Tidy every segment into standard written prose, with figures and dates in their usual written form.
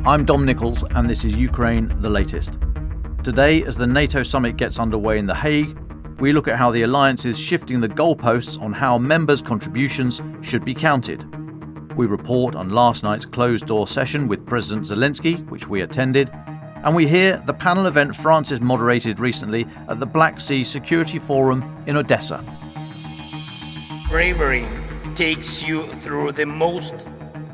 I'm Dom Nicholls, and this is Ukraine the Latest. Today, as the NATO summit gets underway in The Hague, we look at how the alliance is shifting the goalposts on how members' contributions should be counted. We report on last night's closed-door session with President Zelensky, which we attended, and we hear the panel event Francis moderated recently at the Black Sea Security Forum in Odesa. Bravery takes you through the most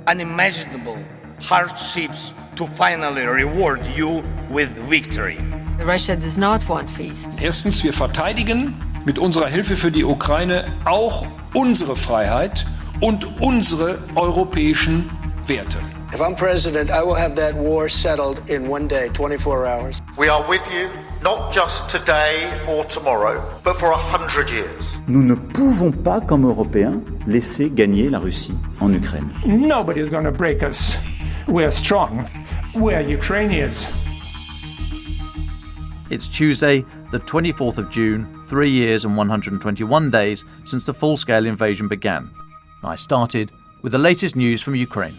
unimaginable hardships to finally reward you with victory. Russia does not want peace. Erstens, wir verteidigen mit unserer Hilfe für die Ukraine auch unsere Freiheit und unsere europäischen Werte. If I'm president, I will have that war settled in one day, 24 hours. We are with you, not just today or tomorrow, but for 100 years. Nous ne pouvons pas, comme Européens, laisser gagner la Russie en Ukraine. Nobody's going to break us. We are strong. We are Ukrainians. It's Tuesday, the 24th of June, 3 years and 121 days since the full-scale invasion began. I started with the latest news from Ukraine.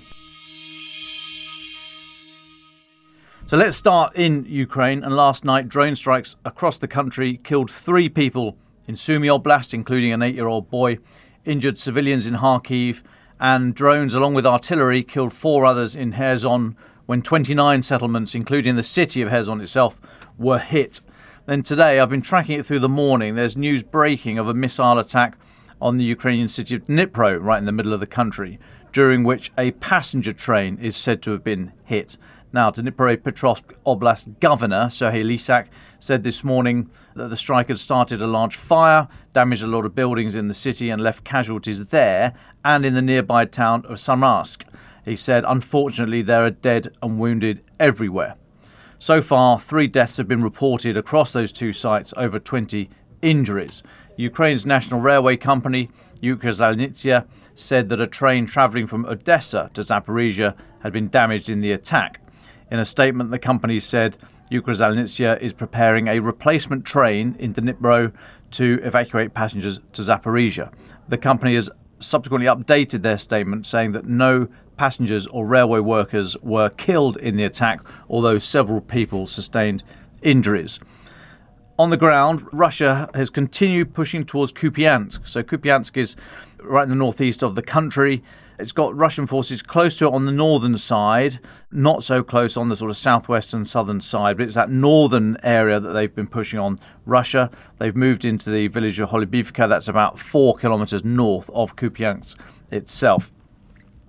So let's start in Ukraine, and last night drone strikes across the country killed 3 people in Sumy Oblast, including an 8-year-old boy, injured civilians in Kharkiv, and drones along with artillery killed 4 others in Kherson when 29 settlements, including the city of Kherson itself, were hit. Then today, I've been tracking it through the morning, there's news breaking of a missile attack on the Ukrainian city of Dnipro, right in the middle of the country, during which a passenger train is said to have been hit. Now, Dnipropetrovsk Oblast Governor Serhiy Lysak said this morning that the strike had started a large fire, damaged a lot of buildings in the city and left casualties there and in the nearby town of Samarsk. He said, unfortunately, there are dead and wounded everywhere. So far, 3 deaths have been reported across those 2 sites, over 20 injuries. Ukraine's national railway company, Ukrzaliznytsia, said that a train travelling from Odesa to Zaporizhia had been damaged in the attack. In a statement, the company said Ukrzaliznytsia is preparing a replacement train in Dnipro to evacuate passengers to Zaporizhia. The company has subsequently updated their statement, saying that no passengers or railway workers were killed in the attack, although several people sustained injuries. On the ground, Russia has continued pushing towards Kupiansk. So Kupiansk is right in the northeast of the country. It's got Russian forces close to it on the northern side, not so close on the sort of southwest and southern side, but it's that northern area that they've been pushing on Russia. They've moved into the village of Holubivka, that's about 4 kilometers north of Kupiansk itself.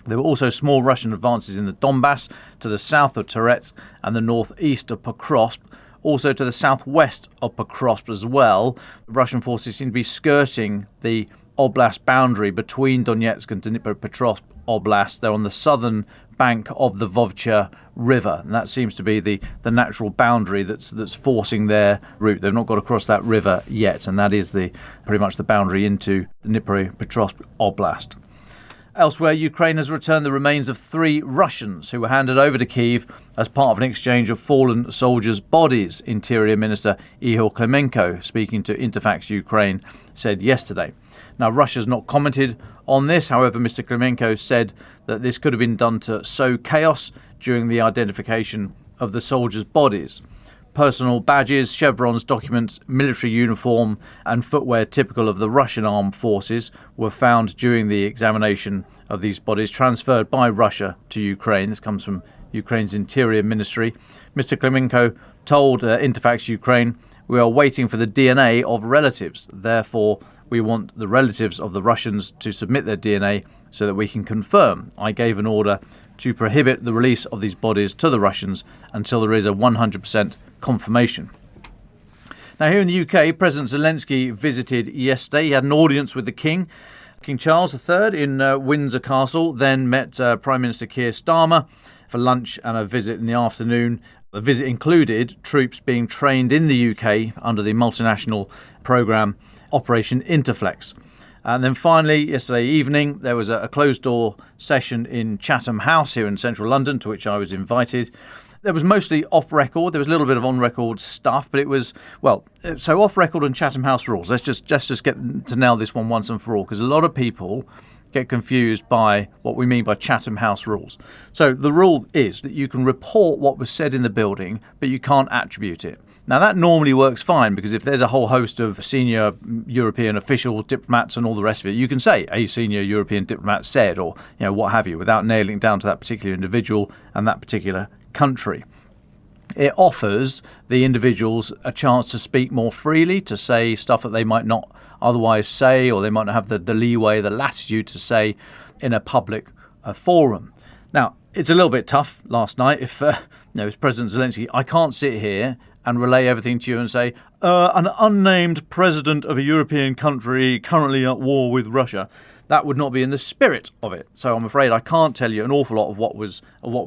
There were also small Russian advances in the Donbass, to the south of Terets and the northeast of Pokrovsk. Also to the southwest of Pokrovsk as well. Russian forces seem to be skirting the oblast boundary between Donetsk and Dnipropetrovsk Oblast. They're on the southern bank of the Vovcha River, and that seems to be the natural boundary that's forcing their route. They've not got across that river yet, and that is pretty much the boundary into Dnipropetrovsk Oblast. Elsewhere, Ukraine has returned the remains of 3 Russians who were handed over to Kyiv as part of an exchange of fallen soldiers' bodies, Interior Minister Ihor Klimenko, speaking to Interfax Ukraine, said yesterday. Now, Russia's not commented on this. However, Mr. Klimenko said that this could have been done to sow chaos during the identification of the soldiers' bodies. Personal badges, chevrons, documents, military uniform and footwear typical of the Russian armed forces were found during the examination of these bodies transferred by Russia to Ukraine. This comes from Ukraine's Interior Ministry. Mr. Klimenko told Interfax Ukraine, "We are waiting for the DNA of relatives. Therefore, we want the relatives of the Russians to submit their DNA so that we can confirm. I gave an order to prohibit the release of these bodies to the Russians until there is a 100% confirmation." Now, here in the UK, President Zelensky visited yesterday. He had an audience with the King Charles III in Windsor Castle, then met Prime Minister Keir Starmer for lunch and a visit in the afternoon. The visit included troops being trained in the UK under the multinational programme Operation Interflex. And then finally, yesterday evening, there was a closed-door session in Chatham House here in central London, to which I was invited. There was mostly off-record. There was a little bit of on-record stuff, but it was, so off-record and Chatham House rules. Let's just get to nail this one once and for all, because a lot of people get confused by what we mean by Chatham House rules. So the rule is that you can report what was said in the building, but you can't attribute it. Now, that normally works fine, because if there's a whole host of senior European officials, diplomats and all the rest of it, you can say a senior European diplomat said, or what have you, without nailing it down to that particular individual and that particular country. It offers the individuals a chance to speak more freely, to say stuff that they might not otherwise say, or they might not have the leeway, the latitude to say in a public forum. Now, it's a little bit tough last night. If it's President Zelensky, I can't sit here and relay everything to you and say, an unnamed president of a European country currently at war with Russia. That would not be in the spirit of it. So I'm afraid I can't tell you an awful lot of what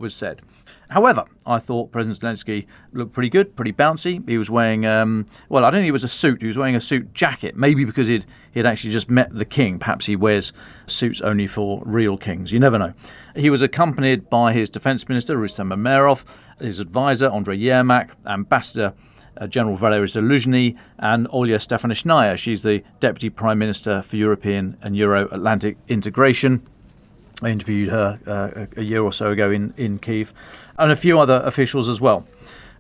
was said. However, I thought President Zelensky looked pretty good, pretty bouncy. He was wearing, I don't think it was a suit. He was wearing a suit jacket, maybe because he'd actually just met the king. Perhaps he wears suits only for real kings. You never know. He was accompanied by his defence minister, Rustem Umerov, his advisor, Andrei Yermak, Ambassador General Valery Zaluzhny, and Olya Stefanishnaya. She's the Deputy Prime Minister for European and Euro-Atlantic integration. I interviewed her a year or so ago in Kyiv, and a few other officials as well.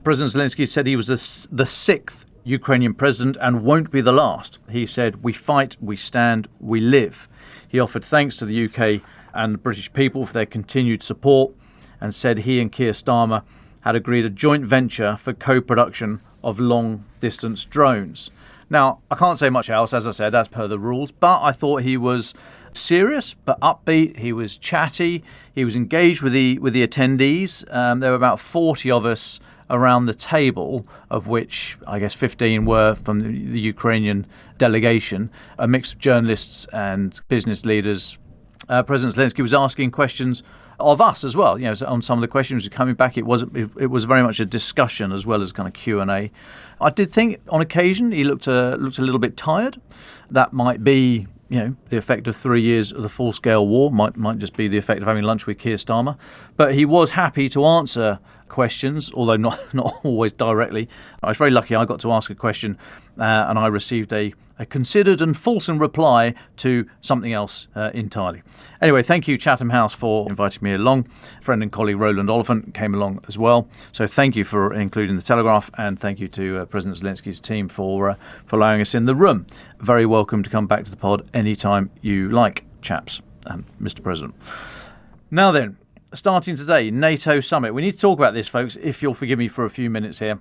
President Zelensky said he was the sixth Ukrainian president and won't be the last. He said, "We fight, we stand, we live." He offered thanks to the UK and the British people for their continued support, and said he and Keir Starmer had agreed a joint venture for co-production of long-distance drones. Now, I can't say much else, as I said, as per the rules, but I thought he was serious but upbeat. He was chatty. He was engaged with the attendees. There were about 40 of us around the table, of which I guess 15 were from the Ukrainian delegation, a mix of journalists and business leaders. President Zelensky was asking questions of us as well. On some of the questions coming back, it was very much a discussion as well as kind of Q&A. I did think on occasion he looked a little bit tired. That might be the effect of 3 years of the full-scale war. Might just be the effect of having lunch with Keir Starmer. But he was happy to answer questions, although not always directly. I was very lucky. I got to ask a question and I received a considered and fulsome reply to something else entirely. Anyway, thank you, Chatham House, for inviting me along. Friend and colleague Roland Oliphant came along as well. So thank you for including the Telegraph, and thank you to President Zelensky's team for allowing us in the room. Very welcome to come back to the pod anytime you like, chaps and Mr. President. Now then, starting today, NATO summit. We need to talk about this, folks, if you'll forgive me for a few minutes here.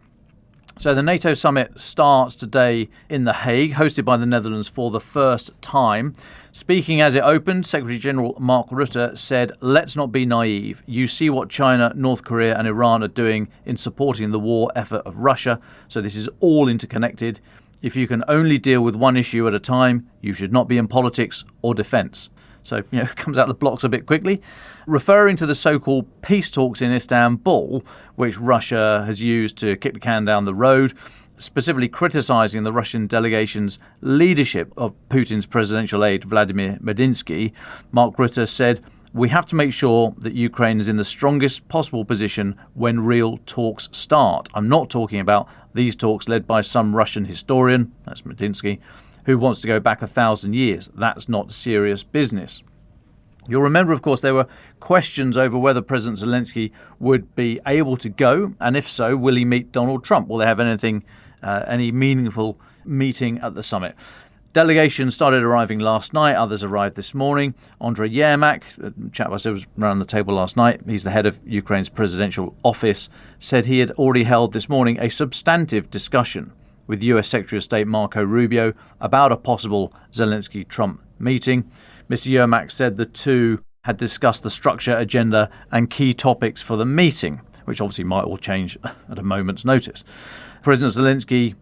So the NATO summit starts today in The Hague, hosted by the Netherlands for the first time. Speaking as it opened, Secretary General Mark Rutte said, "Let's not be naive. You see what China, North Korea and Iran are doing in supporting the war effort of Russia. So this is all interconnected. If you can only deal with one issue at a time, you should not be in politics or defence." So, it comes out the blocks a bit quickly. Referring to the so-called peace talks in Istanbul, which Russia has used to kick the can down the road, specifically criticising the Russian delegation's leadership of Putin's presidential aide, Vladimir Medinsky, Mark Rutte said, "We have to make sure that Ukraine is in the strongest possible position when real talks start. I'm not talking about these talks led by some Russian historian," that's Medinsky, "who wants to go back 1,000 years. That's not serious business." You'll remember, of course, there were questions over whether President Zelensky would be able to go, and if so, will he meet Donald Trump? Will they have any meaningful meeting at the summit? Delegations started arriving last night. Others arrived this morning. Andrei Yermak, the chap I said was around the table last night, he's the head of Ukraine's presidential office, said he had already held this morning a substantive discussion with US Secretary of State Marco Rubio about a possible Zelensky-Trump meeting. Mr. Yermak said the two had discussed the structure, agenda and key topics for the meeting, which obviously might all change at a moment's notice. President Zelensky,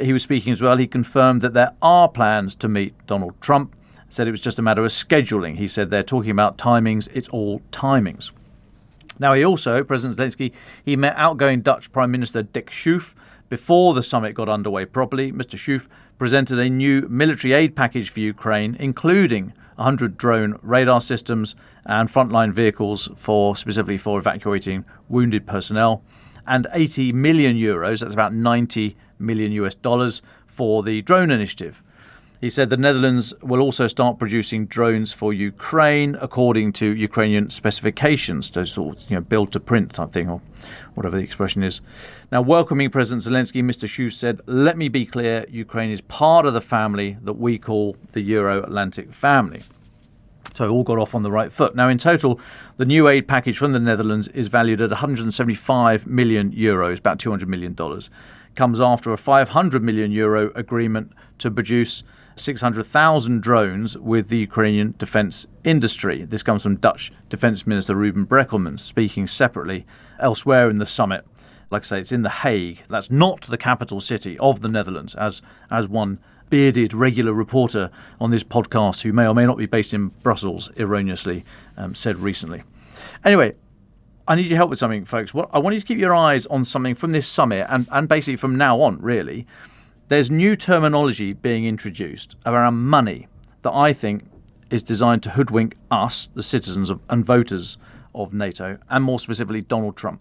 he was speaking as well. He confirmed that there are plans to meet Donald Trump, said it was just a matter of scheduling. He said they're talking about timings. It's all timings. Now, President Zelensky, he met outgoing Dutch Prime Minister Dick Schoof. Before the summit got underway properly, Mr. Schoof presented a new military aid package for Ukraine, including 100 drone radar systems and frontline vehicles specifically for evacuating wounded personnel, and 80 million euros, that's about $90 million US, for the drone initiative. He said the Netherlands will also start producing drones for Ukraine according to Ukrainian specifications, to sort of, build to print type thing, or whatever the expression is. Now, welcoming President Zelensky, Mr. Schuss said, "Let me be clear, Ukraine is part of the family that we call the Euro-Atlantic family." So all got off on the right foot. Now, in total, the new aid package from the Netherlands is valued at 175 million euros, about $200 million. Comes after a 500 million euro agreement to produce 600,000 drones with the Ukrainian defence industry. This comes from Dutch Defence Minister Ruben Brekelmans, speaking separately elsewhere in the summit. Like I say, it's in The Hague. That's not the capital city of the Netherlands, as one bearded regular reporter on this podcast, who may or may not be based in Brussels, erroneously said recently. Anyway, I need your help with something, folks. I want you to keep your eyes on something from this summit, and basically from now on, really. There's new terminology being introduced around money that I think is designed to hoodwink us, the citizens and voters of NATO, and more specifically Donald Trump.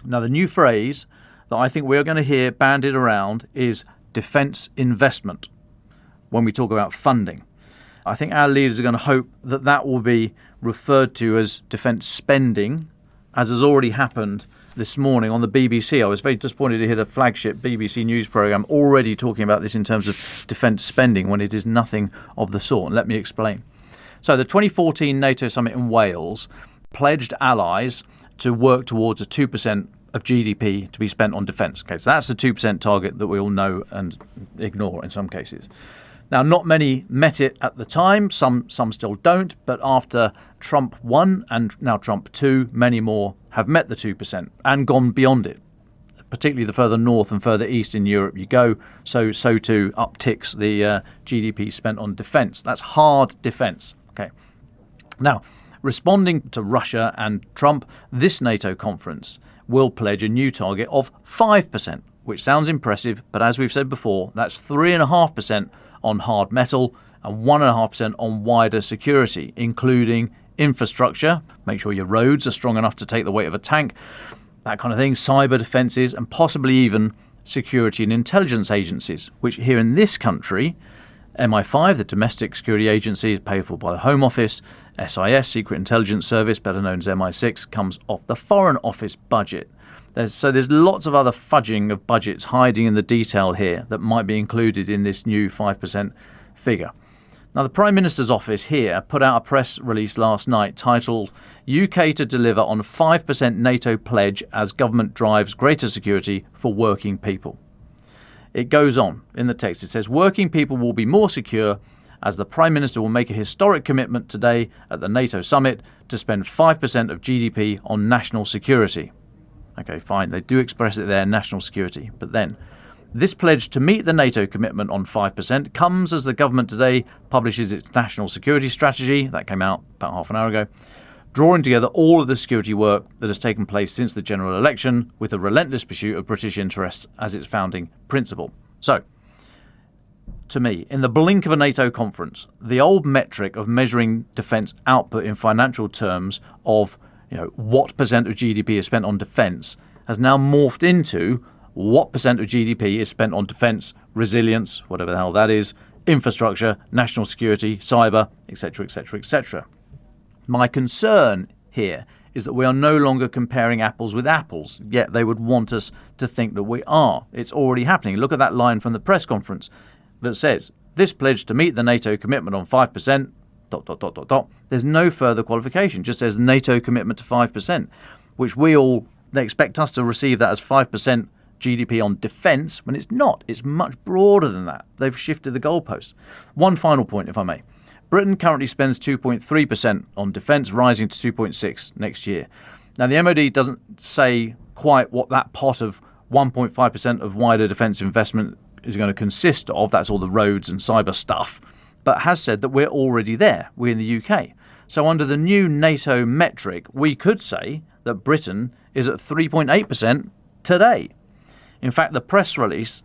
Now, the new phrase that I think we're going to hear bandied around is defence investment when we talk about funding. I think our leaders are going to hope that that will be referred to as defence spending, as has already happened this morning on the BBC. I was very disappointed to hear the flagship BBC News programme already talking about this in terms of defence spending when it is nothing of the sort. And let me explain. So the 2014 NATO summit in Wales pledged allies to work towards a 2% of GDP to be spent on defence. Okay, so that's the 2% target that we all know and ignore in some cases. Now, not many met it at the time. Some still don't. But after Trump 1 and now Trump 2, many more have met the 2% and gone beyond it. Particularly the further north and further east in Europe you go, so too upticks the GDP spent on defence. That's hard defence. Okay. Now, responding to Russia and Trump, this NATO conference will pledge a new target of 5%, which sounds impressive, but as we've said before, that's 3.5% on hard metal and 1.5% on wider security, including infrastructure, make sure your roads are strong enough to take the weight of a tank, that kind of thing, cyber defences, and possibly even security and intelligence agencies, which here in this country, MI5, the Domestic Security Agency, is paid for by the Home Office. SIS, Secret Intelligence Service, better known as MI6, comes off the Foreign Office budget. There's lots of other fudging of budgets hiding in the detail here that might be included in this new 5% figure. Now, the Prime Minister's office here put out a press release last night titled UK to deliver on 5% NATO pledge as government drives greater security for working people. It goes on in the text. It says, working people will be more secure as the Prime Minister will make a historic commitment today at the NATO summit to spend 5% of GDP on national security. Okay, fine. They do express it there, national security. But then, this pledge to meet the NATO commitment on 5% comes as the government today publishes its national security strategy. That came out about half an hour ago, drawing together all of the security work that has taken place since the general election with the relentless pursuit of British interests as its founding principle. So, to me, in the blink of a NATO conference, the old metric of measuring defence output in financial terms of what percent of GDP is spent on defence has now morphed into what percent of GDP is spent on defence, resilience, whatever the hell that is, infrastructure, national security, cyber, etc., etc., etc. My concern here is that we are no longer comparing apples with apples, yet they would want us to think that we are. It's already happening. Look at that line from the press conference that says, this pledge to meet the NATO commitment on 5%, ... There's no further qualification, just says NATO commitment to 5%, which they expect us to receive that as 5% GDP on defence, when it's not. It's much broader than that. They've shifted the goalposts. One final point, if I may. Britain currently spends 2.3% on defence, rising to 2.6% next year. Now, the MOD doesn't say quite what that pot of 1.5% of wider defence investment is going to consist of. That's all the roads and cyber stuff. But has said that we're already there. We're in the UK. So under the new NATO metric, we could say that Britain is at 3.8% today. In fact, that press release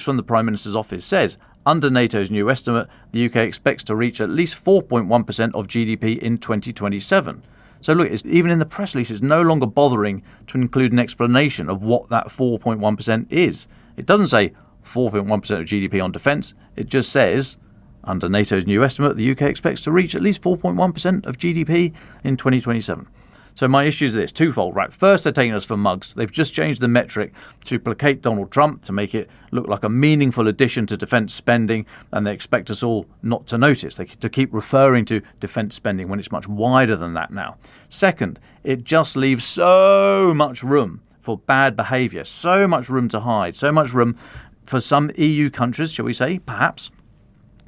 from the Prime Minister's office says, under NATO's new estimate, the UK expects to reach at least 4.1% of GDP in 2027. So look, even in the press release, it's no longer bothering to include an explanation of what that 4.1% is. It doesn't say 4.1% of GDP on defence. It just says, under NATO's new estimate, the UK expects to reach at least 4.1% of GDP in 2027. So my issue is this, twofold, right? First, they're taking us for mugs. They've just changed the metric to placate Donald Trump, to make it look like a meaningful addition to defence spending, and they expect us all not to notice, to keep referring to defence spending when it's much wider than that now. Second, it just leaves so much room for bad behaviour, so much room to hide, so much room for some EU countries, shall we say, perhaps,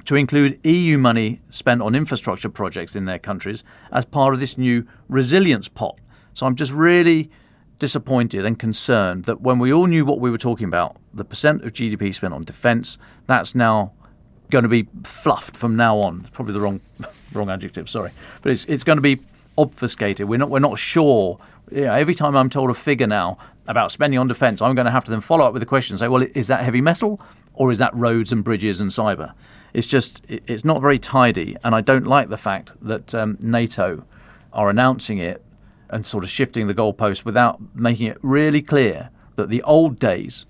to include EU money spent on infrastructure projects in their countries as part of this new resilience pot. So I'm just really disappointed and concerned that when we all knew what we were talking about, the percent of GDP spent on defence, that's now going to be fluffed from now on. It's probably the wrong adjective, sorry. But it's going to be obfuscated. We're not sure. Every time I'm told a figure now about spending on defence, I'm going to have to then follow up with the question and say, well, is that heavy metal or is that roads and bridges and cyber? It's not very tidy, and I don't like the fact that NATO are announcing it and sort of shifting the goalposts without making it really clear that the old days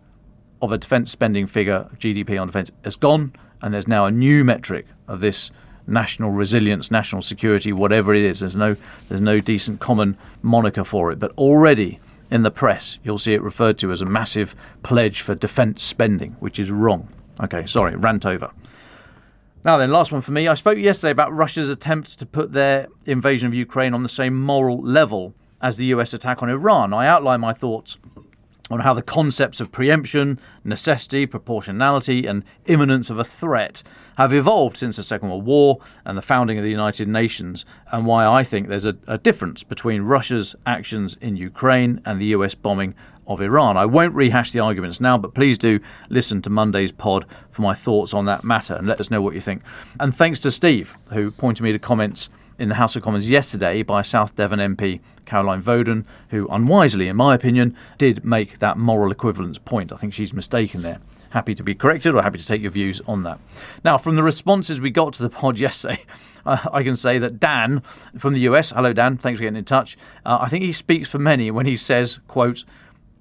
of a defence spending figure of GDP on defence has gone, and there's now a new metric of this national resilience, national security, whatever it is. There's no decent common moniker for it, but already in the press you'll see it referred to as a massive pledge for defence spending, which is wrong. Okay, sorry, rant over. Now then, last one for me. I spoke yesterday about Russia's attempt to put their invasion of Ukraine on the same moral level as the US attack on Iran. I outlined my thoughts on how the concepts of preemption, necessity, proportionality and imminence of a threat have evolved since the Second World War and the founding of the United Nations, and why I think there's a difference between Russia's actions in Ukraine and the US bombing of Iran. I won't rehash the arguments now, but please do listen to Monday's pod for my thoughts on that matter and let us know what you think. And thanks to Steve, who pointed me to comments in the House of Commons yesterday by South Devon MP Caroline Vadym, who unwisely, in my opinion, did make that moral equivalence point. I think she's mistaken there. Happy to be corrected or happy to take your views on that. Now, from the responses we got to the pod yesterday, I can say that Dan from the US, hello Dan, thanks for getting in touch. I think he speaks for many when he says, quote,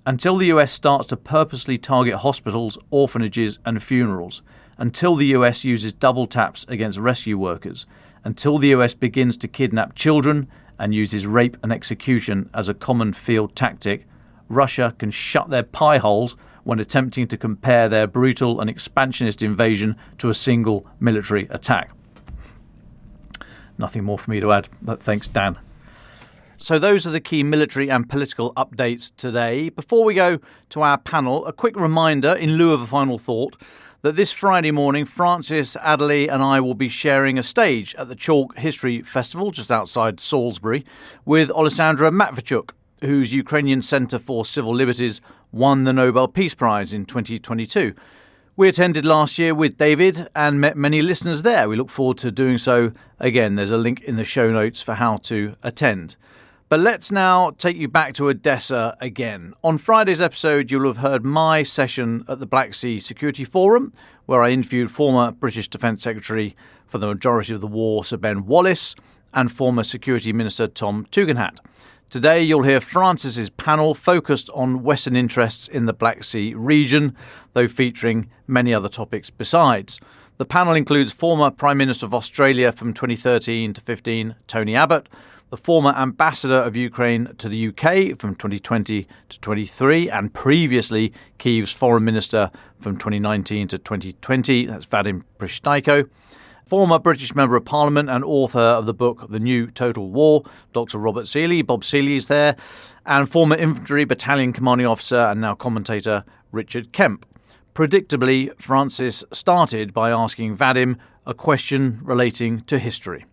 until the US starts to purposely target hospitals, orphanages and funerals, until the US uses double taps against rescue workers, until the US begins to kidnap children and uses rape and execution as a common field tactic, Russia can shut their pie holes when attempting to compare their brutal and expansionist invasion to a single military attack. Nothing more for me to add, but thanks, Dan. So those are the key military and political updates today. Before we go to our panel, a quick reminder, in lieu of a final thought, that this Friday morning, Francis Adderley and I will be sharing a stage at the Chalke History Festival just outside Salisbury with Alessandra Matvichuk, whose Ukrainian Centre for Civil Liberties won the Nobel Peace Prize in 2022. We attended last year with David and met many listeners there. We look forward to doing so again. There's a link in the show notes for how to attend. But let's now take you back to Odesa again. On Friday's episode, you'll have heard my session at the Black Sea Security Forum, where I interviewed former British Defence Secretary for the majority of the war, Sir Ben Wallace, and former Security Minister Tom Tugendhat. Today, you'll hear Francis's panel focused on Western interests in the Black Sea region, though featuring many other topics besides. The panel includes former Prime Minister of Australia from 2013 to 15, Tony Abbott, the former ambassador of Ukraine to the UK from 2020 to 23, and previously Kyiv's foreign minister from 2019 to 2020, that's Vadym Prystaiko, former British Member of Parliament and author of the book The New Total War, Dr. Robert Seeley, Bob Seeley is there, and former Infantry Battalion Commanding Officer and now commentator Richard Kemp. Predictably, Francis started by asking Vadym a question relating to history.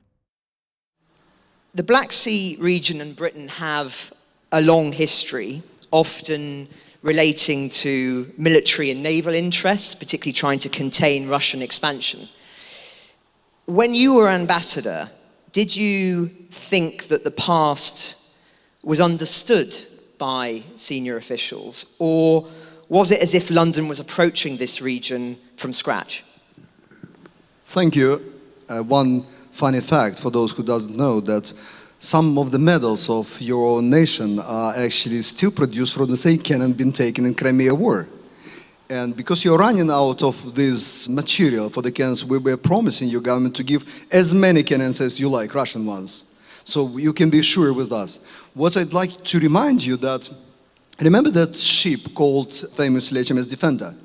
The Black Sea region and Britain have a long history, often relating to military and naval interests, particularly trying to contain Russian expansion. When you were ambassador, did you think that the past was understood by senior officials, or was it as if London was approaching this region from scratch? Thank you. One funny fact for those who doesn't know, that some of the medals of your own nation are actually still produced from the same cannon being taken in Crimea War. And because you're running out of this material for the cannons, we were promising your government to give as many cannons as you like, Russian ones. So you can be sure with us. What I'd like to remind you that, remember that ship called famously HMS Defender,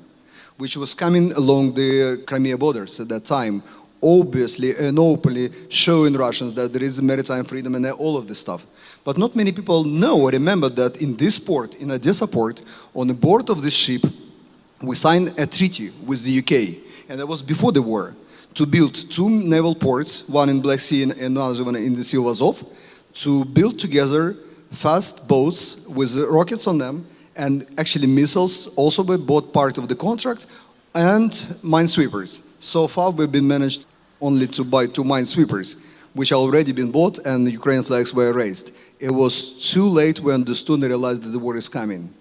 which was coming along the Crimea borders at that time, obviously and openly showing Russians that there is maritime freedom and all of this stuff. But not many people know or remember that in this port, in Odesa port, on the board of this ship, we signed a treaty with the UK, and that was before the war, to build 2 naval ports, one in Black Sea and another one in the Sea of Azov, to build together fast boats with rockets on them, and actually missiles also were both part of the contract, and minesweepers. So far we've been managed only to buy 2 minesweepers, which already been bought, and the Ukrainian flags were raised. It was too late. We understood and realized that the war is coming.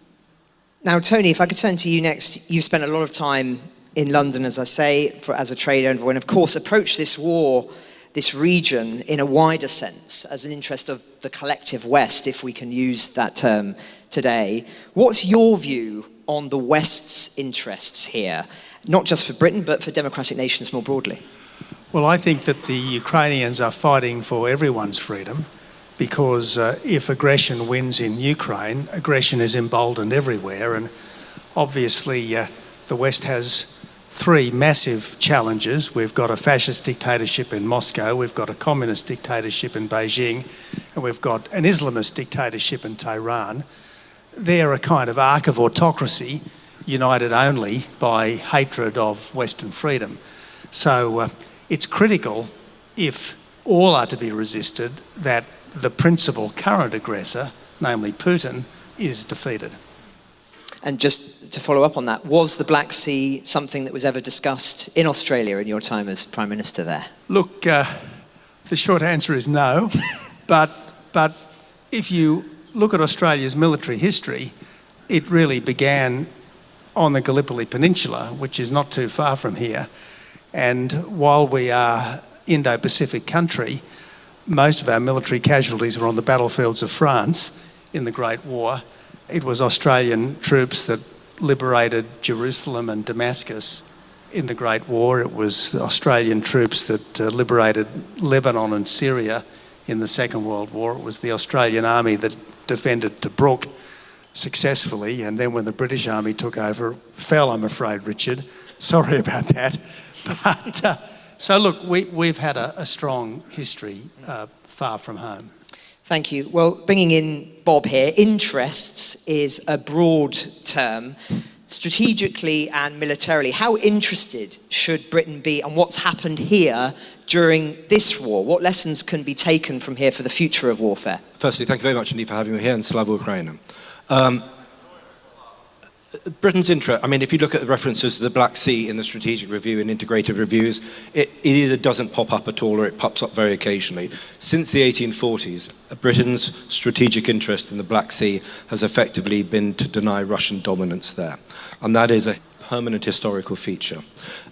Now, Tony, if I could turn to you next. You've spent a lot of time in London, as I say, as a trade envoy, and of course approached this war, this region, in a wider sense, as an interest of the collective West, if we can use that term today. What's your view on the West's interests here, not just for Britain, but for democratic nations more broadly? Well, I think that the Ukrainians are fighting for everyone's freedom, because if aggression wins in Ukraine, aggression is emboldened everywhere. And obviously the West has 3 massive challenges. We've got a fascist dictatorship in Moscow, we've got a communist dictatorship in Beijing, and we've got an Islamist dictatorship in Tehran. They're a kind of arc of autocracy, united only by hatred of Western freedom. So it's critical, if all are to be resisted, that the principal current aggressor, namely Putin, is defeated. And just to follow up on that, was the Black Sea something that was ever discussed in Australia in your time as Prime Minister there? Look, the short answer is no, but if you look at Australia's military history, it really began on the Gallipoli Peninsula, which is not too far from here. And while we are Indo-Pacific country, most of our military casualties were on the battlefields of France in the Great War. It was Australian troops that liberated Jerusalem and Damascus in the Great War. It was Australian troops that liberated Lebanon and Syria in the Second World War. It was the Australian Army that defended Tobruk successfully, and then when the British Army took over, fell, I'm afraid, Richard. Sorry about that. But so look, we've had a strong history far from home. Thank you. Well, bringing in Bob here, interests is a broad term. Strategically and militarily, how interested should Britain be, and what's happened here during this war? What lessons can be taken from here for the future of warfare? Firstly, thank you very much indeed for having me here, and Slava Ukraina. Britain's interest, I mean, if you look at the references to the Black Sea in the strategic review and integrated reviews, it either doesn't pop up at all or it pops up very occasionally. Since the 1840s, Britain's strategic interest in the Black Sea has effectively been to deny Russian dominance there. And that is a permanent historical feature.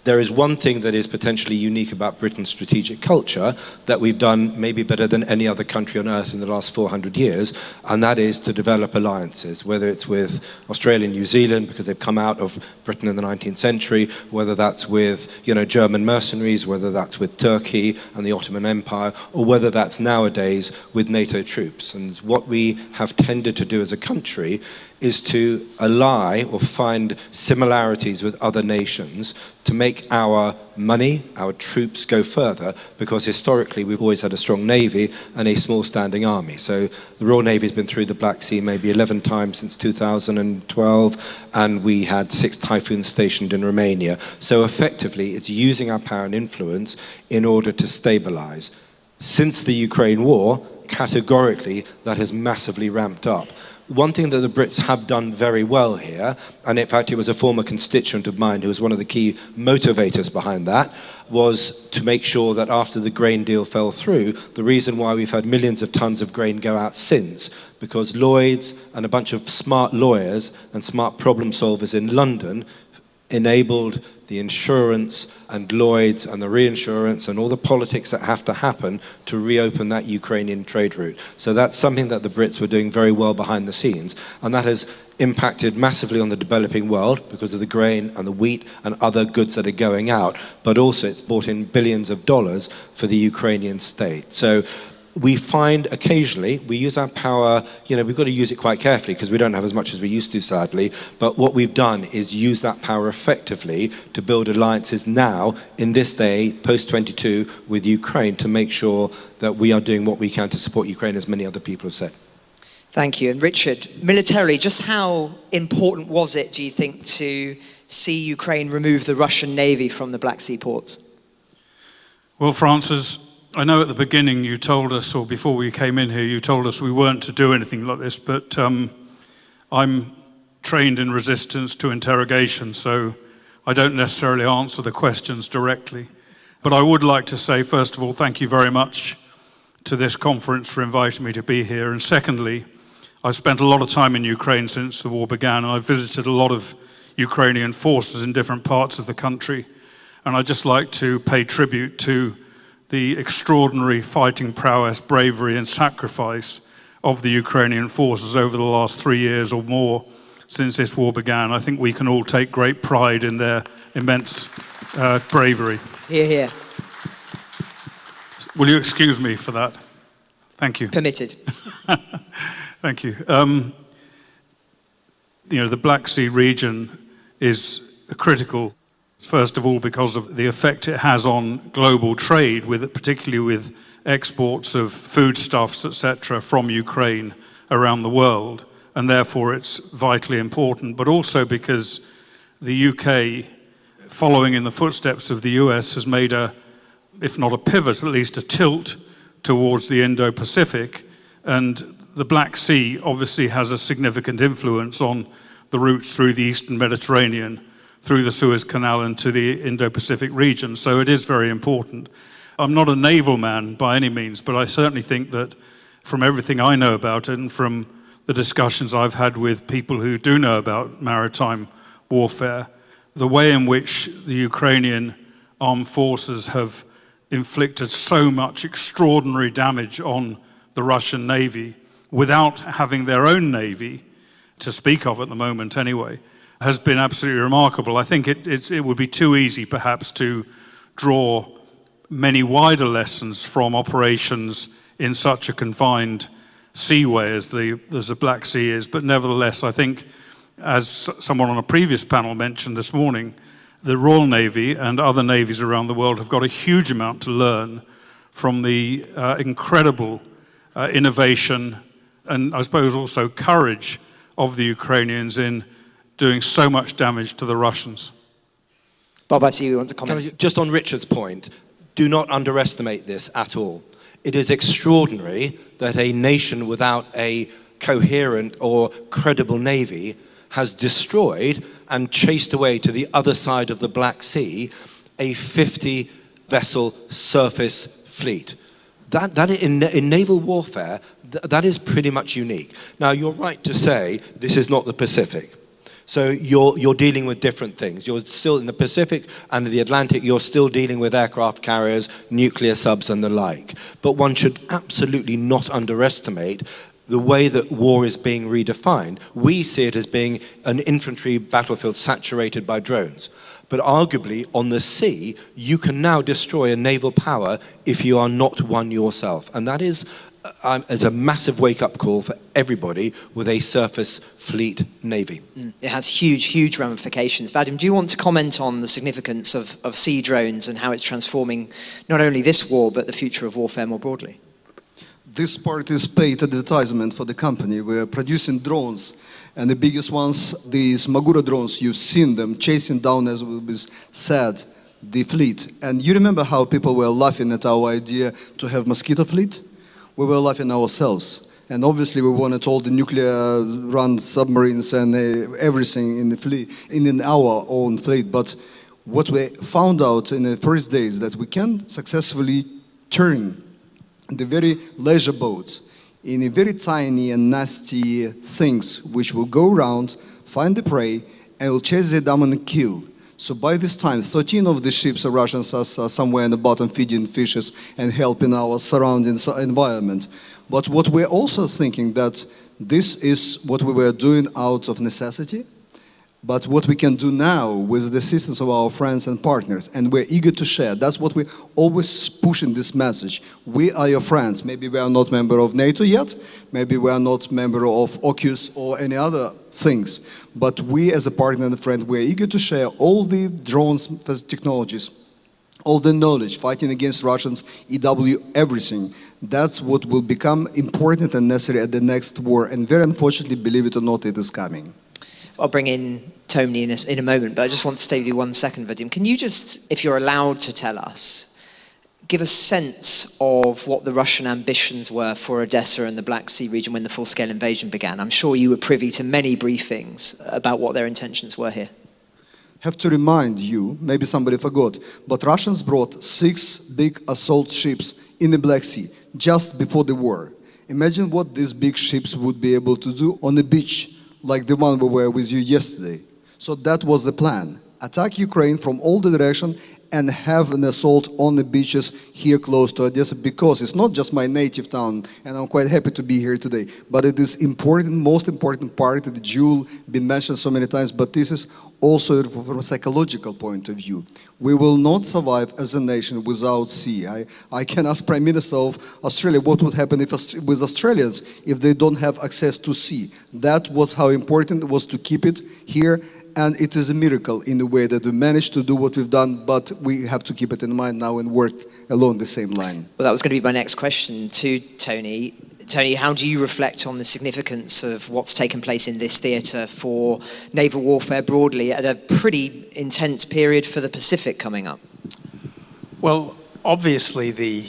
There is one thing that is potentially unique about Britain's strategic culture that we've done maybe better than any other country on earth in the last 400 years, and that is to develop alliances, whether it's with Australia and New Zealand because they've come out of Britain in the 19th century, whether that's with German mercenaries, whether that's with Turkey and the Ottoman Empire, or whether that's nowadays with NATO troops. And what we have tended to do as a country is to ally or find similarities with other nations to make our money, our troops go further, because historically we've always had a strong navy and a small standing army. So the Royal Navy's been through the Black Sea maybe 11 times since 2012, and we had 6 Typhoons stationed in Romania. So effectively it's using our power and influence in order to stabilize. Since the Ukraine war, categorically that has massively ramped up. One thing that the Brits have done very well here, and in fact it was a former constituent of mine who was one of the key motivators behind that, was to make sure that after the grain deal fell through, the reason why we've had millions of tons of grain go out since, because Lloyds and a bunch of smart lawyers and smart problem solvers in London enabled the insurance and Lloyd's and the reinsurance and all the politics that have to happen to reopen that Ukrainian trade route. So that's something that the Brits were doing very well behind the scenes, and that has impacted massively on the developing world because of the grain and the wheat and other goods that are going out, but also it's brought in billions of dollars for the Ukrainian state. So we find occasionally, we use our power, we've got to use it quite carefully because we don't have as much as we used to, sadly, but what we've done is use that power effectively to build alliances now, in this day, post-22, with Ukraine to make sure that we are doing what we can to support Ukraine, as many other people have said. Thank you. And Richard, militarily, just how important was it, do you think, to see Ukraine remove the Russian Navy from the Black Sea ports? Well, Francis, I know at the beginning you told us, or before we came in here, you told us we weren't to do anything like this, but I'm trained in resistance to interrogation, so I don't necessarily answer the questions directly. But I would like to say, first of all, thank you very much to this conference for inviting me to be here. And secondly, I've spent a lot of time in Ukraine since the war began, and I've visited a lot of Ukrainian forces in different parts of the country. And I'd just like to pay tribute to the extraordinary fighting prowess, bravery and sacrifice of the Ukrainian forces over the last 3 years or more since this war began. I think we can all take great pride in their immense bravery. Hear, hear. Will you excuse me for that? Thank you. Permitted. Thank you. The Black Sea region is critical, first of all, because of the effect it has on global trade, particularly with exports of foodstuffs, etc., from Ukraine around the world, and therefore it's vitally important, but also because the UK, following in the footsteps of the US, has made if not a pivot, at least a tilt towards the Indo-Pacific, and the Black Sea obviously has a significant influence on the routes through the Eastern Mediterranean, through the Suez Canal and to the Indo-Pacific region, so it is very important. I'm not a naval man by any means, but I certainly think that from everything I know about it and from the discussions I've had with people who do know about maritime warfare, the way in which the Ukrainian armed forces have inflicted so much extraordinary damage on the Russian Navy without having their own navy to speak of at the moment anyway, has been absolutely remarkable. I think it would be too easy perhaps to draw many wider lessons from operations in such a confined seaway as the Black Sea is, but nevertheless I think, as someone on a previous panel mentioned this morning, the Royal Navy and other navies around the world have got a huge amount to learn from the incredible innovation and I suppose also courage of the Ukrainians in doing so much damage to the Russians. Bob, I see you want to comment. Just on Richard's point, do not underestimate this at all. It is extraordinary that a nation without a coherent or credible navy has destroyed and chased away to the other side of the Black Sea a 50-vessel surface fleet. That in naval warfare, that is pretty much unique. Now, you're right to say this is not the Pacific. So you're dealing with different things. You're still in the Pacific and the Atlantic, you're still dealing with aircraft carriers, nuclear subs and the like. But one should absolutely not underestimate the way that war is being redefined. We see it as being an infantry battlefield saturated by drones. But arguably, on the sea, you can now destroy a naval power if you are not one yourself. And that is a massive wake-up call for everybody with a surface fleet navy. It has huge, huge ramifications. Vadym, do you want to comment on the significance of sea drones and how it's transforming not only this war, but the future of warfare more broadly? This part is paid advertisement for the company. We're producing drones, and the biggest ones, these Magura drones, you've seen them chasing down, as was said, the fleet. And you remember how people were laughing at our idea to have mosquito fleet? We were laughing ourselves. And obviously we wanted all the nuclear-run submarines and everything in the fleet, in our own fleet. But what we found out in the first days that we can successfully turn the very leisure boats in a very tiny and nasty things which will go around, find the prey, and will chase them down and kill. So by this time, 13 of the ships of Russians are somewhere in the bottom feeding fishes and helping our surrounding environment. But what we're also thinking that this is what we were doing out of necessity, but what we can do now with the assistance of our friends and partners, and we're eager to share. That's what we always push in this message. We are your friends. Maybe we are not member of NATO yet, maybe we are not member of AUKUS or any other things, but we as a partner and a friend, we're eager to share all the drones technologies, all the knowledge, fighting against Russians, EW, everything. That's what will become important and necessary at the next war, and very unfortunately, believe it or not, it is coming. I'll bring in Tony in a moment, but I just want to stay with you 1 second, Vadym. Can you just, if you're allowed to tell us, give a sense of what the Russian ambitions were for Odesa and the Black Sea region when the full-scale invasion began? I'm sure you were privy to many briefings about what their intentions were here. Have to remind you, maybe somebody forgot, but Russians brought 6 big assault ships in the Black Sea just before the war. Imagine what these big ships would be able to do on the beach, like the one we were with you yesterday. So that was the plan. Attack Ukraine from all the directions and have an assault on the beaches here close to Odesa, because it's not just my native town, and I'm quite happy to be here today, but it is important, most important part of the jewel, been mentioned so many times, but this is also from a psychological point of view. We will not survive as a nation without sea. I can ask Prime Minister of Australia what would happen with Australians if they don't have access to sea. That was how important it was to keep it here, and it is a miracle in a way that we managed to do what we've done, but we have to keep it in mind now and work along the same line. Well, that was going to be my next question to Tony. Tony, how do you reflect on the significance of what's taken place in this theatre for naval warfare broadly at a pretty intense period for the Pacific coming up? Well, obviously the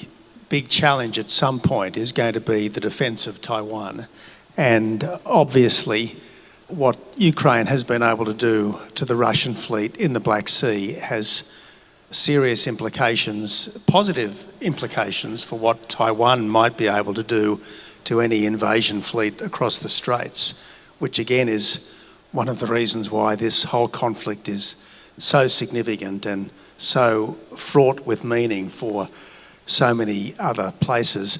big challenge at some point is going to be the defence of Taiwan. And obviously what Ukraine has been able to do to the Russian fleet in the Black Sea has serious implications, positive implications for what Taiwan might be able to do to any invasion fleet across the Straits, which again is one of the reasons why this whole conflict is so significant and so fraught with meaning for so many other places.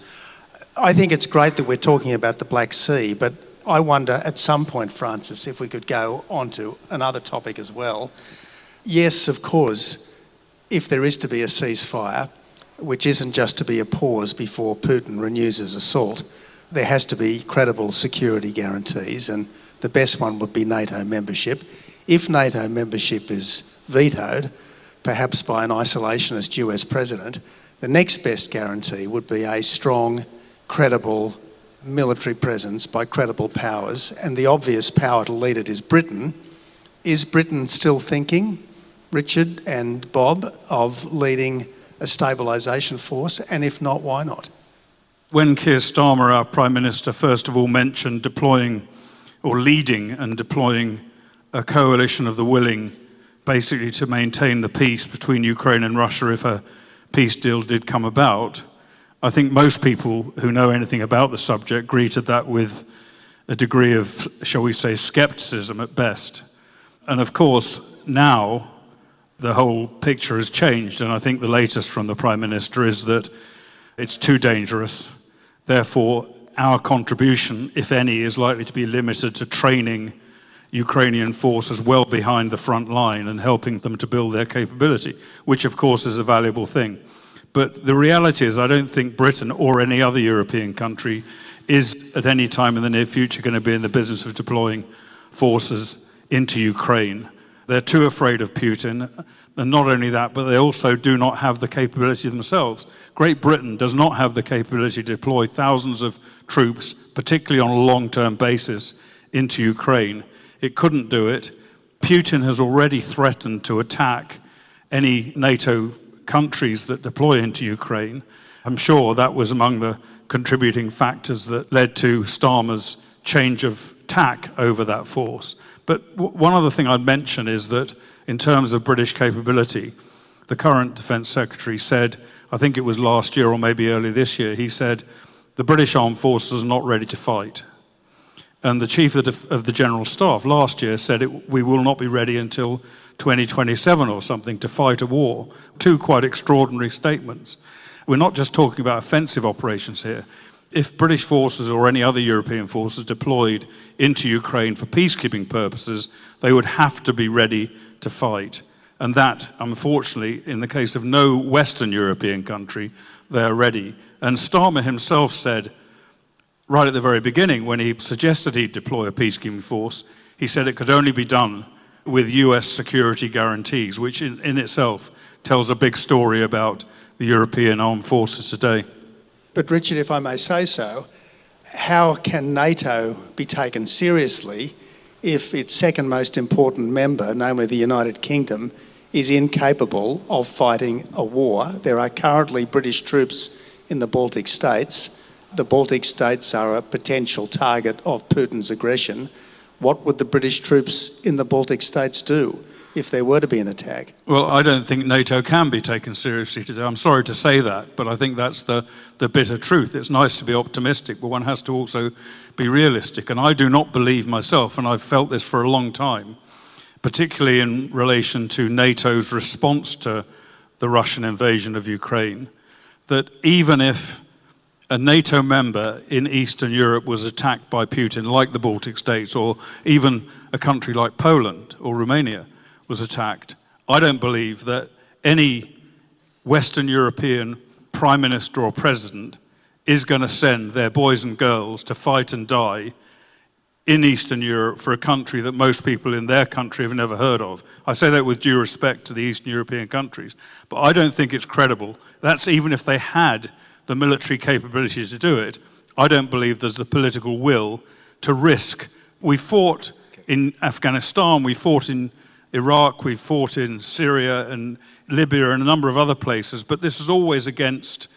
I think it's great that we're talking about the Black Sea, but I wonder at some point, Francis, if we could go on to another topic as well. Yes, of course, if there is to be a ceasefire, which isn't just to be a pause before Putin renews his assault, there has to be credible security guarantees, and the best one would be NATO membership. If NATO membership is vetoed, perhaps by an isolationist US president, the next best guarantee would be a strong, credible military presence by credible powers, and the obvious power to lead it is Britain. Is Britain still thinking, Richard and Bob, of leading a stabilisation force, and if not, why not? When Keir Starmer, our Prime Minister, first of all mentioned deploying or leading and deploying a coalition of the willing, basically to maintain the peace between Ukraine and Russia if a peace deal did come about, I think most people who know anything about the subject greeted that with a degree of, shall we say, scepticism at best. And of course, now the whole picture has changed, and I think the latest from the Prime Minister is that it's too dangerous. Therefore, our contribution, if any, is likely to be limited to training Ukrainian forces well behind the front line and helping them to build their capability, which of course is a valuable thing. But the reality is I don't think Britain or any other European country is at any time in the near future going to be in the business of deploying forces into Ukraine. They're too afraid of Putin, and not only that, but they also do not have the capability themselves. Great Britain does not have the capability to deploy thousands of troops, particularly on a long-term basis, into Ukraine. It couldn't do it. Putin has already threatened to attack any NATO countries that deploy into Ukraine. I'm sure that was among the contributing factors that led to Starmer's change of tack over that force. But one other thing I'd mention is that in terms of British capability, the current Defence Secretary said, I think it was last year or maybe early this year, he said, the British Armed Forces are not ready to fight. And the Chief of the General Staff last year said we will not be ready until 2027 or something to fight a war. Two quite extraordinary statements. We're not just talking about offensive operations here. If British forces or any other European forces deployed into Ukraine for peacekeeping purposes, they would have to be ready to fight. And that, unfortunately, in the case of no Western European country, they're ready. And Starmer himself said, right at the very beginning, when he suggested he'd deploy a peacekeeping force, he said it could only be done with US security guarantees, which in itself tells a big story about the European armed forces today. But Richard, if I may say so, how can NATO be taken seriously if its second most important member, namely the United Kingdom, is incapable of fighting a war? There are currently British troops in the Baltic states. The Baltic states are a potential target of Putin's aggression. What would the British troops in the Baltic states do if there were to be an attack? Well, I don't think NATO can be taken seriously today. I'm sorry to say that, but I think that's the bitter truth. It's nice to be optimistic, but one has to also be realistic. And I do not believe myself, and I've felt this for a long time, particularly in relation to NATO's response to the Russian invasion of Ukraine, that even if a NATO member in Eastern Europe was attacked by Putin, like the Baltic states, or even a country like Poland or Romania was attacked, I don't believe that any Western European prime minister or president is going to send their boys and girls to fight and die in Eastern Europe for a country that most people in their country have never heard of. I say that with due respect to the Eastern European countries, but I don't think it's credible. That's even if they had the military capability to do it. I don't believe there's the political will to risk. We fought in Afghanistan, we fought in Iraq, we fought in Syria and Libya and a number of other places, but this is always against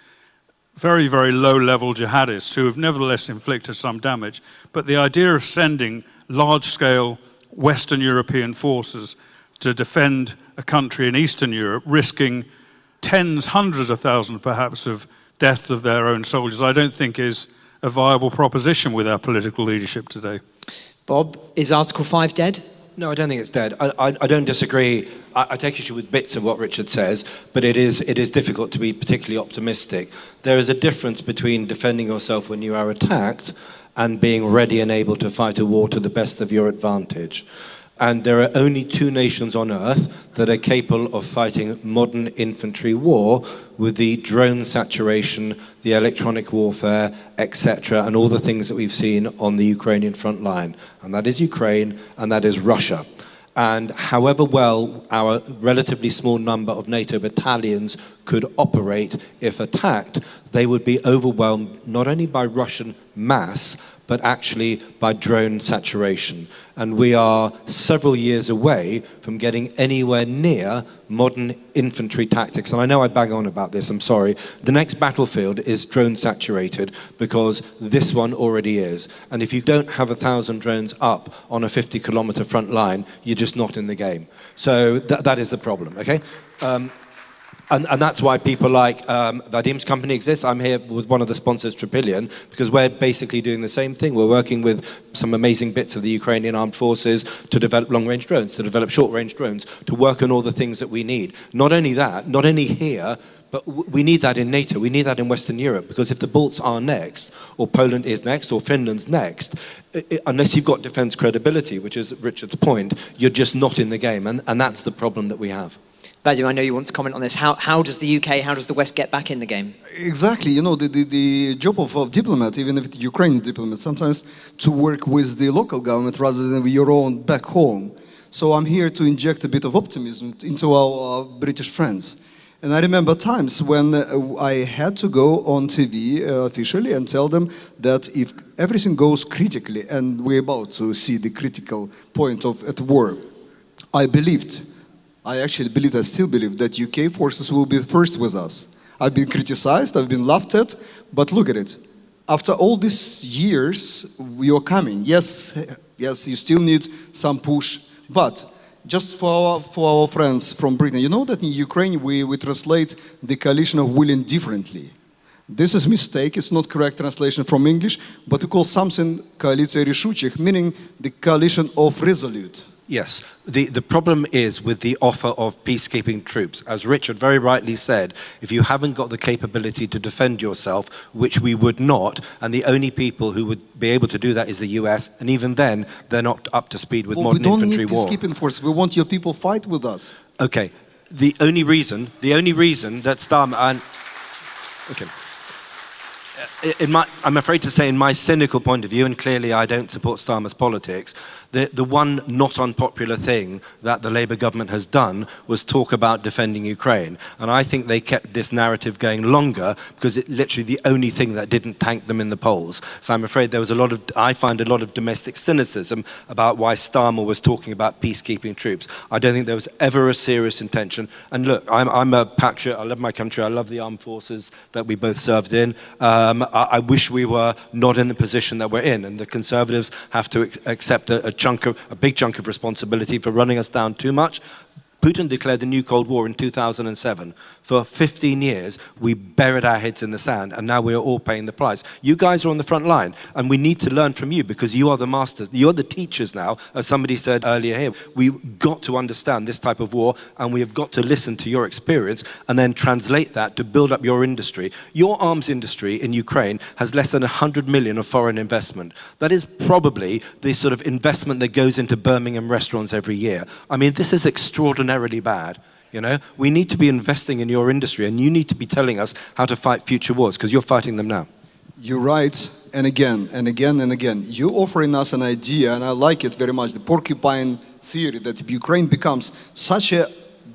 very, very low-level jihadists who have nevertheless inflicted some damage. But the idea of sending large-scale Western European forces to defend a country in Eastern Europe, risking tens, hundreds of thousands perhaps of death of their own soldiers, I don't think is a viable proposition with our political leadership today. Bob, is Article 5 dead? No, I don't think it's dead. I don't disagree. I take issue with bits of what Richard says, but it is difficult to be particularly optimistic. There is a difference between defending yourself when you are attacked and being ready and able to fight a war to the best of your advantage. And there are only two nations on earth that are capable of fighting modern infantry war with the drone saturation, the electronic warfare, etc., and all the things that we've seen on the Ukrainian front line. And that is Ukraine, and that is Russia. And however well our relatively small number of NATO battalions could operate if attacked, they would be overwhelmed not only by Russian mass, but actually by drone saturation. And we are several years away from getting anywhere near modern infantry tactics. And I know I bang on about this, I'm sorry. The next battlefield is drone saturated because this one already is. And if you don't have 1,000 drones up on a 50-kilometer front line, you're just not in the game. So that is the problem, okay? And that's why people like Vadym's company exists. I'm here with one of the sponsors, Tropillion, because we're basically doing the same thing. We're working with some amazing bits of the Ukrainian armed forces to develop long-range drones, to develop short-range drones, to work on all the things that we need. Not only that, not only here, but we need that in NATO, we need that in Western Europe, because if the Balts are next, or Poland is next, or Finland's next, unless you've got defence credibility, which is Richard's point, you're just not in the game, and that's the problem that we have. Vadym, I know you want to comment on this. How does the UK, how does the West get back in the game? Exactly. You know, the job of diplomat, even if it's Ukrainian diplomat, sometimes to work with the local government rather than with your own back home. So I'm here to inject a bit of optimism into our British friends. And I remember times when I had to go on TV officially and tell them that if everything goes critically, and we're about to see the critical point at war, I actually believed, I still believe, that UK forces will be first with us. I've been criticized, I've been laughed at, but look at it. After all these years, you're coming. Yes, you still need some push, but just for our friends from Britain, you know that in Ukraine we translate the coalition of willing differently. This is a mistake, it's not correct translation from English, but we call something коалиция решучих, meaning the coalition of resolute. Yes. The problem is with the offer of peacekeeping troops. As Richard very rightly said, if you haven't got the capability to defend yourself, which we would not, and the only people who would be able to do that is the US, and even then, they're not up to speed with modern infantry war. We don't need peacekeeping force. We want your people fight with us. Okay. The only reason that Starmer and okay. I'm afraid to say, in my cynical point of view, and clearly I don't support Starmer's politics, the one not unpopular thing that the Labour government has done was talk about defending Ukraine. And I think they kept this narrative going longer because it's literally the only thing that didn't tank them in the polls. So I'm afraid there was I find a lot of domestic cynicism about why Starmer was talking about peacekeeping troops. I don't think there was ever a serious intention. And look, I'm a patriot. I love my country. I love the armed forces that we both served in. I wish we were not in the position that we're in, and the Conservatives have to accept a big chunk of responsibility for running us down too much. Putin declared the new Cold War in 2007. For 15 years, we buried our heads in the sand, and now we are all paying the price. You guys are on the front line, and we need to learn from you because you are the masters. You are the teachers now, as somebody said earlier here. We've got to understand this type of war, and we have got to listen to your experience and then translate that to build up your industry. Your arms industry in Ukraine has less than 100 million of foreign investment. That is probably the sort of investment that goes into Birmingham restaurants every year. I mean, this is extraordinarily bad. You know, we need to be investing in your industry, and you need to be telling us how to fight future wars, because you're fighting them now. You're right, and again, and again, and again. You're offering us an idea, and I like it very much, the porcupine theory, that Ukraine becomes such a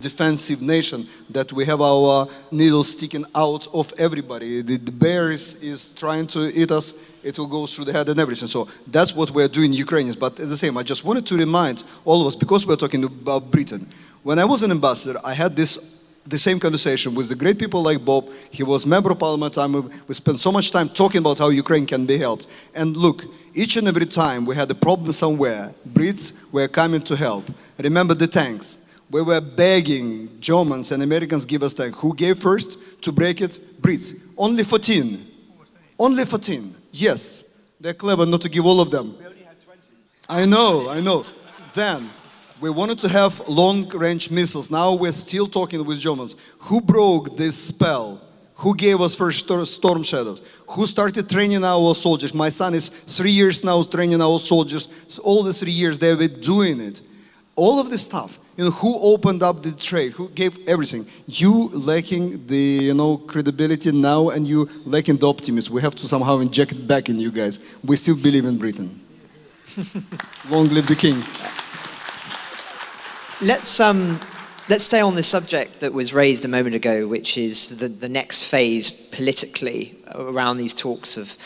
defensive nation that we have our needles sticking out of everybody. The bear is trying to eat us, it will go through the head and everything. So that's what we're doing, Ukrainians. But as the same, I just wanted to remind all of us, because we're talking about Britain, when I was an ambassador, I had the same conversation with the great people like Bob. He was member of parliament. We spent so much time talking about how Ukraine can be helped. And look, each and every time we had a problem somewhere, Brits were coming to help. Remember the tanks. We were begging Germans and Americans give us tanks. Who gave first to break it? Brits. Only 14. Only 14. Yes. They're clever not to give all of them. We only had 20. I know. Then we wanted to have long-range missiles. Now we're still talking with Germans. Who broke this spell? Who gave us first Storm Shadows? Who started training our soldiers? My son is 3 years now training our soldiers. So all the 3 years they've been doing it. All of this stuff. You know, who opened up the trade? Who gave everything? You lacking the credibility now, and you lacking the optimism. We have to somehow inject it back in you guys. We still believe in Britain. Long live the king. Let's stay on the subject that was raised a moment ago, which is the next phase politically around these talks of,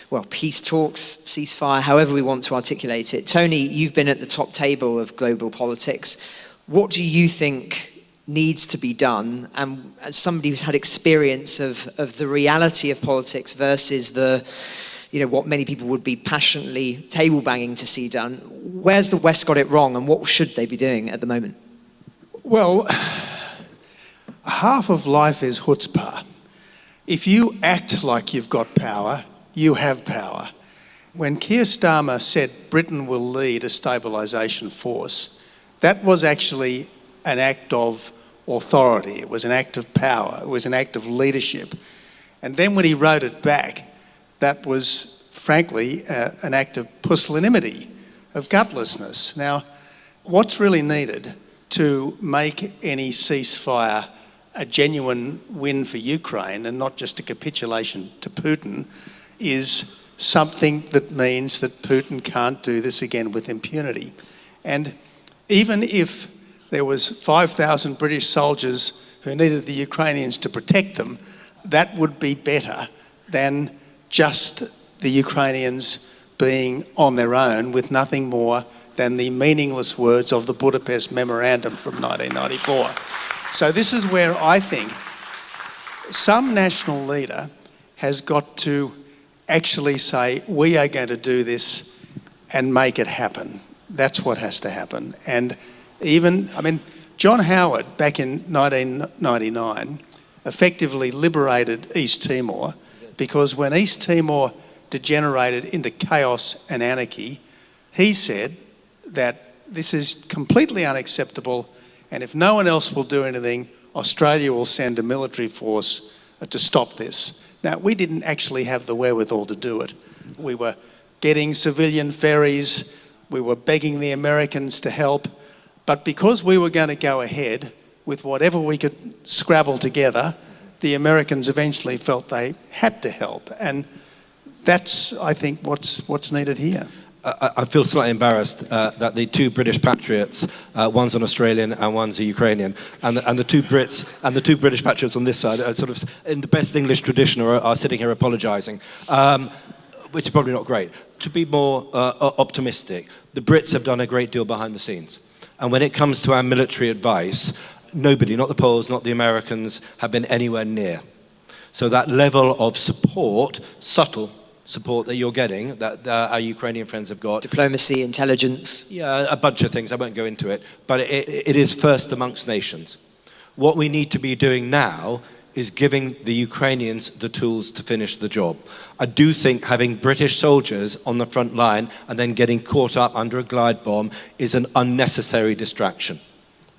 well, peace talks, ceasefire, however we want to articulate it. Tony, you've been at the top table of global politics. What do you think needs to be done? And as somebody who's had experience of the reality of politics versus what many people would be passionately table banging to see done, where's the West got it wrong, and what should they be doing at the moment? Well, half of life is chutzpah. If you act like you've got power, you have power. When Keir Starmer said Britain will lead a stabilisation force, that was actually an act of authority. It was an act of power. It was an act of leadership. And then when he wrote it back, that was, frankly, an act of pusillanimity, of gutlessness. Now, what's really needed to make any ceasefire a genuine win for Ukraine and not just a capitulation to Putin is something that means that Putin can't do this again with impunity. And even if there was 5,000 British soldiers who needed the Ukrainians to protect them, that would be better than just the Ukrainians being on their own with nothing more than the meaningless words of the Budapest Memorandum from 1994. So this is where I think some national leader has got to actually say, we are going to do this and make it happen. That's what has to happen. And John Howard, back in 1999, effectively liberated East Timor, because when East Timor degenerated into chaos and anarchy, he said that this is completely unacceptable, and if no one else will do anything, Australia will send a military force to stop this. Now, we didn't actually have the wherewithal to do it. We were getting civilian ferries, we were begging the Americans to help, but because we were going to go ahead with whatever we could scrabble together, the Americans eventually felt they had to help. And that's, I think, what's needed here. I feel slightly embarrassed that the two British patriots, one's an Australian and one's a Ukrainian, and the two British patriots on this side are sort of, in the best English tradition, are sitting here apologising, which is probably not great. To be more optimistic, the Brits have done a great deal behind the scenes. And when it comes to our military advice, nobody, not the Poles, not the Americans, have been anywhere near. So that level of support, subtle support that you're getting, that our Ukrainian friends have got. Diplomacy, intelligence. Yeah, a bunch of things, I won't go into it. But it is first amongst nations. What we need to be doing now is giving the Ukrainians the tools to finish the job. I do think having British soldiers on the front line and then getting caught up under a glide bomb is an unnecessary distraction.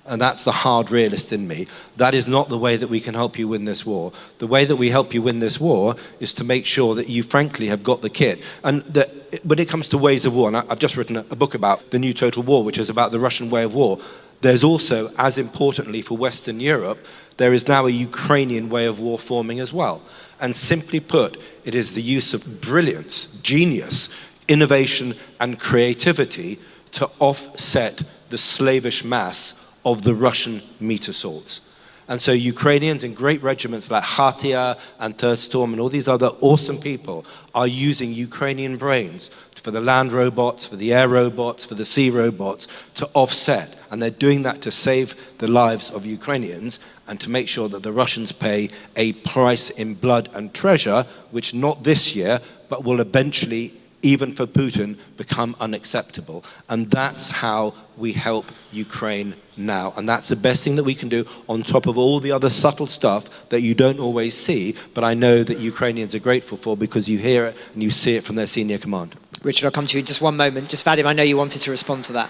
And that's the hard realist in me. That is not the way that we can help you win this war. The way that we help you win this war is to make sure that you frankly have got the kit. And that when it comes to ways of war, and I've just written a book about the new total war, which is about the Russian way of war, there's also, as importantly for Western Europe, there is now a Ukrainian way of war forming as well. And simply put, it is the use of brilliance, genius, innovation and creativity to offset the slavish mass of the Russian meat assaults. And so Ukrainians in great regiments like Hatia and Third Storm and all these other awesome people are using Ukrainian brains for the land robots, for the air robots, for the sea robots to offset. And they're doing that to save the lives of Ukrainians and to make sure that the Russians pay a price in blood and treasure, which not this year, but will eventually, even for Putin, become unacceptable. And that's how we help Ukraine now. And that's the best thing that we can do on top of all the other subtle stuff that you don't always see, but I know that Ukrainians are grateful for because you hear it and you see it from their senior command. Richard, I'll come to you in just one moment. Just Vadym, I know you wanted to respond to that.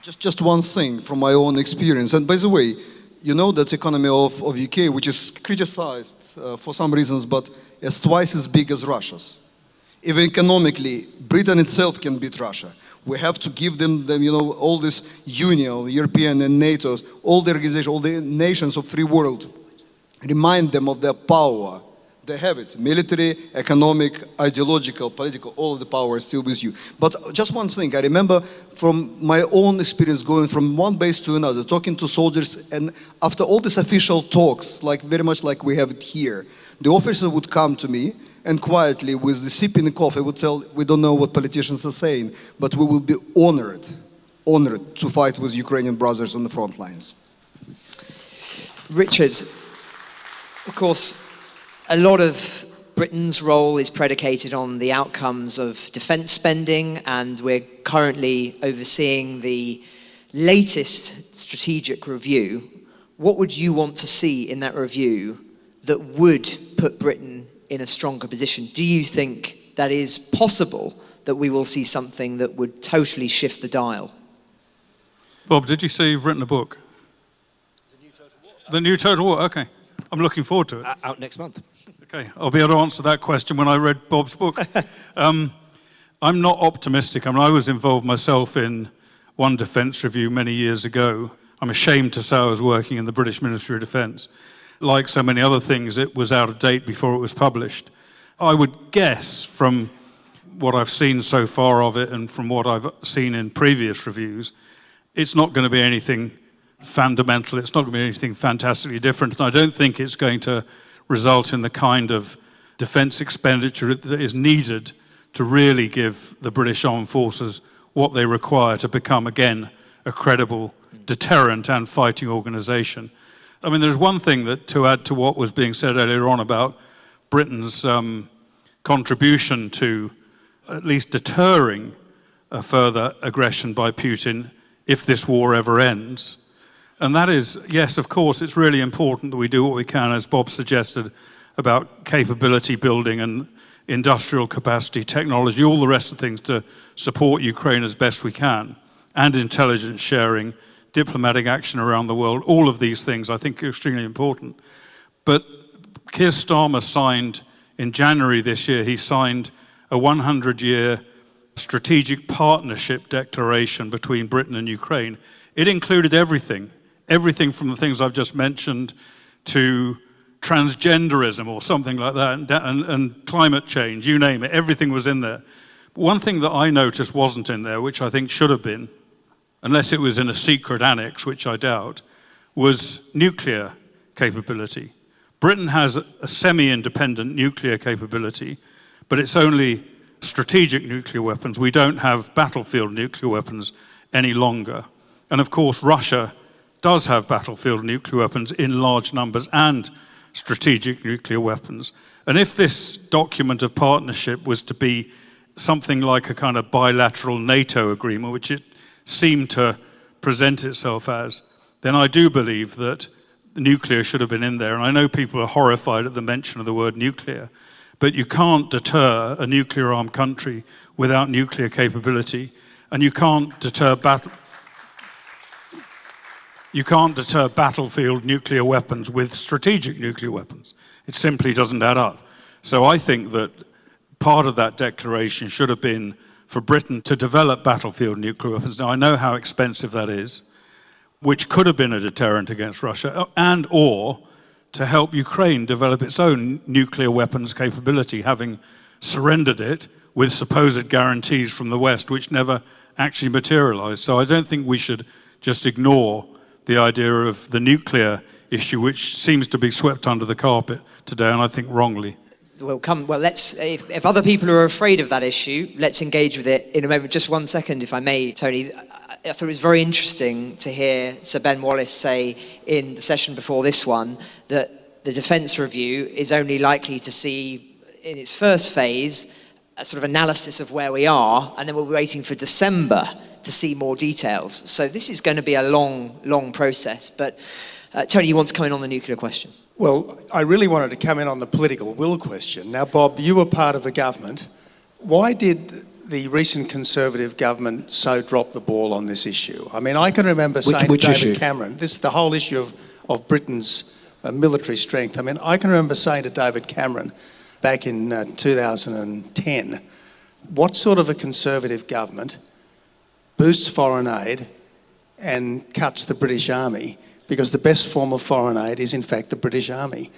Just one thing from my own experience. And by the way, you know that economy of UK, which is criticized for some reasons, but is twice as big as Russia's. Even economically, Britain itself can beat Russia. We have to give them you know, all this union, European and NATO, all the organizations, all the nations of free world, remind them of their power. They have it, military, economic, ideological, political, all of the power is still with you. But just one thing, I remember from my own experience going from one base to another, talking to soldiers, and after all these official talks, like very much like we have it here, the officer would come to me and quietly, with the sipping coffee, would tell, we don't know what politicians are saying, but we will be honored to fight with Ukrainian brothers on the front lines. Richard, of course, a lot of Britain's role is predicated on the outcomes of defence spending, and we're currently overseeing the latest strategic review. What would you want to see in that review that would put Britain in a stronger position? Do you think that is possible, that we will see something that would totally shift the dial? Bob, did you say you've written a book? The New Total War? Okay. I'm looking forward to it. Out next month. Okay, I'll be able to answer that question when I read Bob's book. I'm not optimistic. I mean, I was involved myself in one defence review many years ago. I'm ashamed to say I was working in the British Ministry of Defence. Like so many other things, it was out of date before it was published. I would guess from what I've seen so far of it and from what I've seen in previous reviews, it's not going to be anything fundamental, it's not going to be anything fantastically different, and I don't think it's going to result in the kind of defence expenditure that is needed to really give the British Armed Forces what they require to become, again, a credible deterrent and fighting organisation. I mean, there's one thing that, to add to what was being said earlier on about Britain's contribution to at least deterring a further aggression by Putin if this war ever ends. And that is, yes, of course, it's really important that we do what we can, as Bob suggested, about capability building and industrial capacity, technology, all the rest of things to support Ukraine as best we can. and intelligence sharing, diplomatic action around the world. All of these things I think are extremely important. But Keir Starmer signed, in January this year, he signed a 100-year strategic partnership declaration between Britain and Ukraine. It included everything from the things I've just mentioned to transgenderism or something like that, and climate change, you name it, everything was in there. But one thing that I noticed wasn't in there, which I think should have been, unless it was in a secret annex, which I doubt, was nuclear capability. Britain has a semi-independent nuclear capability, but it's only strategic nuclear weapons. We don't have battlefield nuclear weapons any longer. And of course, Russia does have battlefield nuclear weapons in large numbers and strategic nuclear weapons. And if this document of partnership was to be something like a kind of bilateral NATO agreement, which it seemed to present itself as, then I do believe that nuclear should have been in there. And I know people are horrified at the mention of the word nuclear, but you can't deter a nuclear-armed country without nuclear capability, and you can't deter battlefield nuclear weapons with strategic nuclear weapons. It simply doesn't add up. So I think that part of that declaration should have been for Britain to develop battlefield nuclear weapons. Now, I know how expensive that is, which could have been a deterrent against Russia, and or to help Ukraine develop its own nuclear weapons capability, having surrendered it with supposed guarantees from the West, which never actually materialized. So I don't think we should just ignore the idea of the nuclear issue, which seems to be swept under the carpet today, and I think wrongly. Well, let's, if other people are afraid of that issue, let's engage with it in a moment. Just 1 second, if I may, Tony. I thought it was very interesting to hear Sir Ben Wallace say in the session before this one that the defence review is only likely to see, in its first phase, a sort of analysis of where we are, and then we're waiting for December to see more details. So this is going to be a long process. But Tony, you want to come in on the nuclear question? Well, I really wanted to come in on the political will question. Now, Bob, you were part of the government. Why did the recent Conservative government so drop the ball on this issue? I mean, I can remember saying to David Cameron, this is the whole issue of Britain's military strength. I mean, I can remember saying to David Cameron back in 2010, what sort of a Conservative government boosts foreign aid and cuts the British Army? Because the best form of foreign aid is, in fact, the British Army.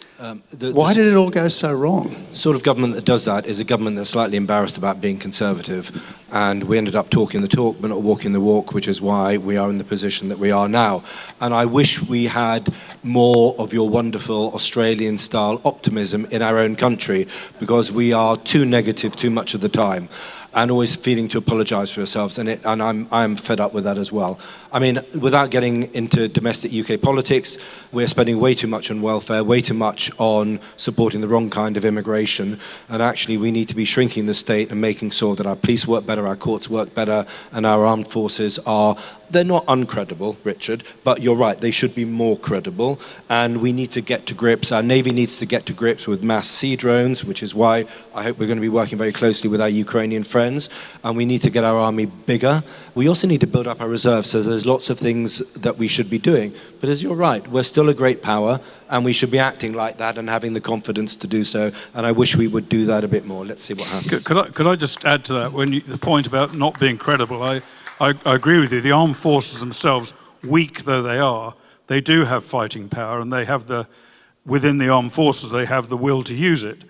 Why did it all go so wrong? The sort of government that does that is a government that's slightly embarrassed about being Conservative. And we ended up talking the talk, but not walking the walk, which is why we are in the position that we are now. And I wish we had more of your wonderful Australian-style optimism in our own country, because we are too negative too much of the time, and always feeling to apologise for ourselves, and I'm fed up with that as well. I mean, without getting into domestic UK politics, we're spending way too much on welfare, way too much on supporting the wrong kind of immigration, and actually we need to be shrinking the state and making sure that our police work better, our courts work better, and our armed forces are, they're not uncredible, Richard, but you're right, they should be more credible, and we need to get to grips, our Navy needs to get to grips with mass sea drones, which is why I hope we're going to be working very closely with our Ukrainian friends, and we need to get our army bigger. We also need to build up our reserves, so there's lots of things that we should be doing. But as you're right, we're still a great power, and we should be acting like that and having the confidence to do so, and I wish we would do that a bit more. Let's see what happens. Could I just add to that, the point about not being credible, I agree with you. The armed forces themselves, weak though they are, they do have fighting power, and they have within the armed forces, they have the will to use it.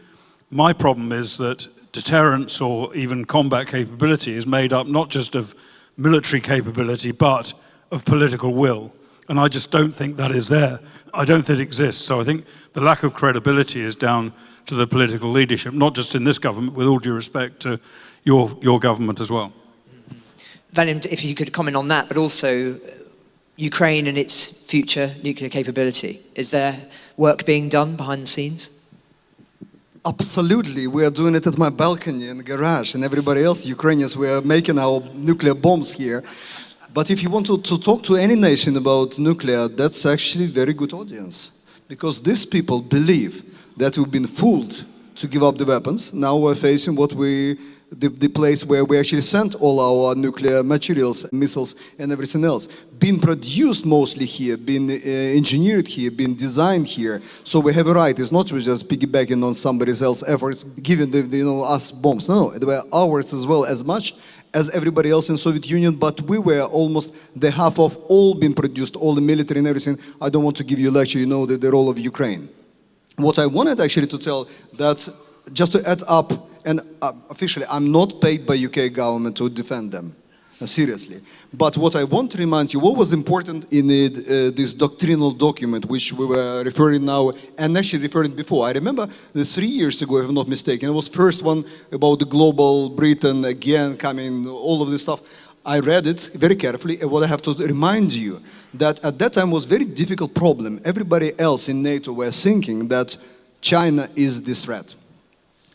My problem is that deterrence or even combat capability is made up not just of military capability, but of political will. And I just don't think that is there. I don't think it exists. So I think the lack of credibility is down to the political leadership, not just in this government, with all due respect to your government as well. Vadym, if you could comment on that, but also Ukraine and its future nuclear capability. Is there work being done behind the scenes? Absolutely. We are doing it at my balcony in the garage, and everybody else, Ukrainians, we are making our nuclear bombs here. But if you want to talk to any nation about nuclear, that's actually a very good audience. Because these people believe that we've been fooled to give up the weapons. Now we're facing what we the place where we actually sent all our nuclear materials, missiles, and everything else. Been produced mostly here, been engineered here, been designed here. So we have a right. It's not just piggybacking on somebody else's efforts, giving us bombs. No, they were ours as well, as much as everybody else in Soviet Union, but we were almost the half of all being produced, all the military and everything. I don't want to give you a lecture, the role of Ukraine. What I wanted actually to tell, that just to add up, and officially I'm not paid by UK government to defend them, seriously. But what I want to remind you, what was important in this doctrinal document, which we were referring now, and actually referring before. I remember 3 years ago, if I'm not mistaken, it was first one about the global Britain again coming, all of this stuff. I read it very carefully, and what I have to remind you, that at that time was very difficult problem. Everybody else in NATO were thinking that China is this threat.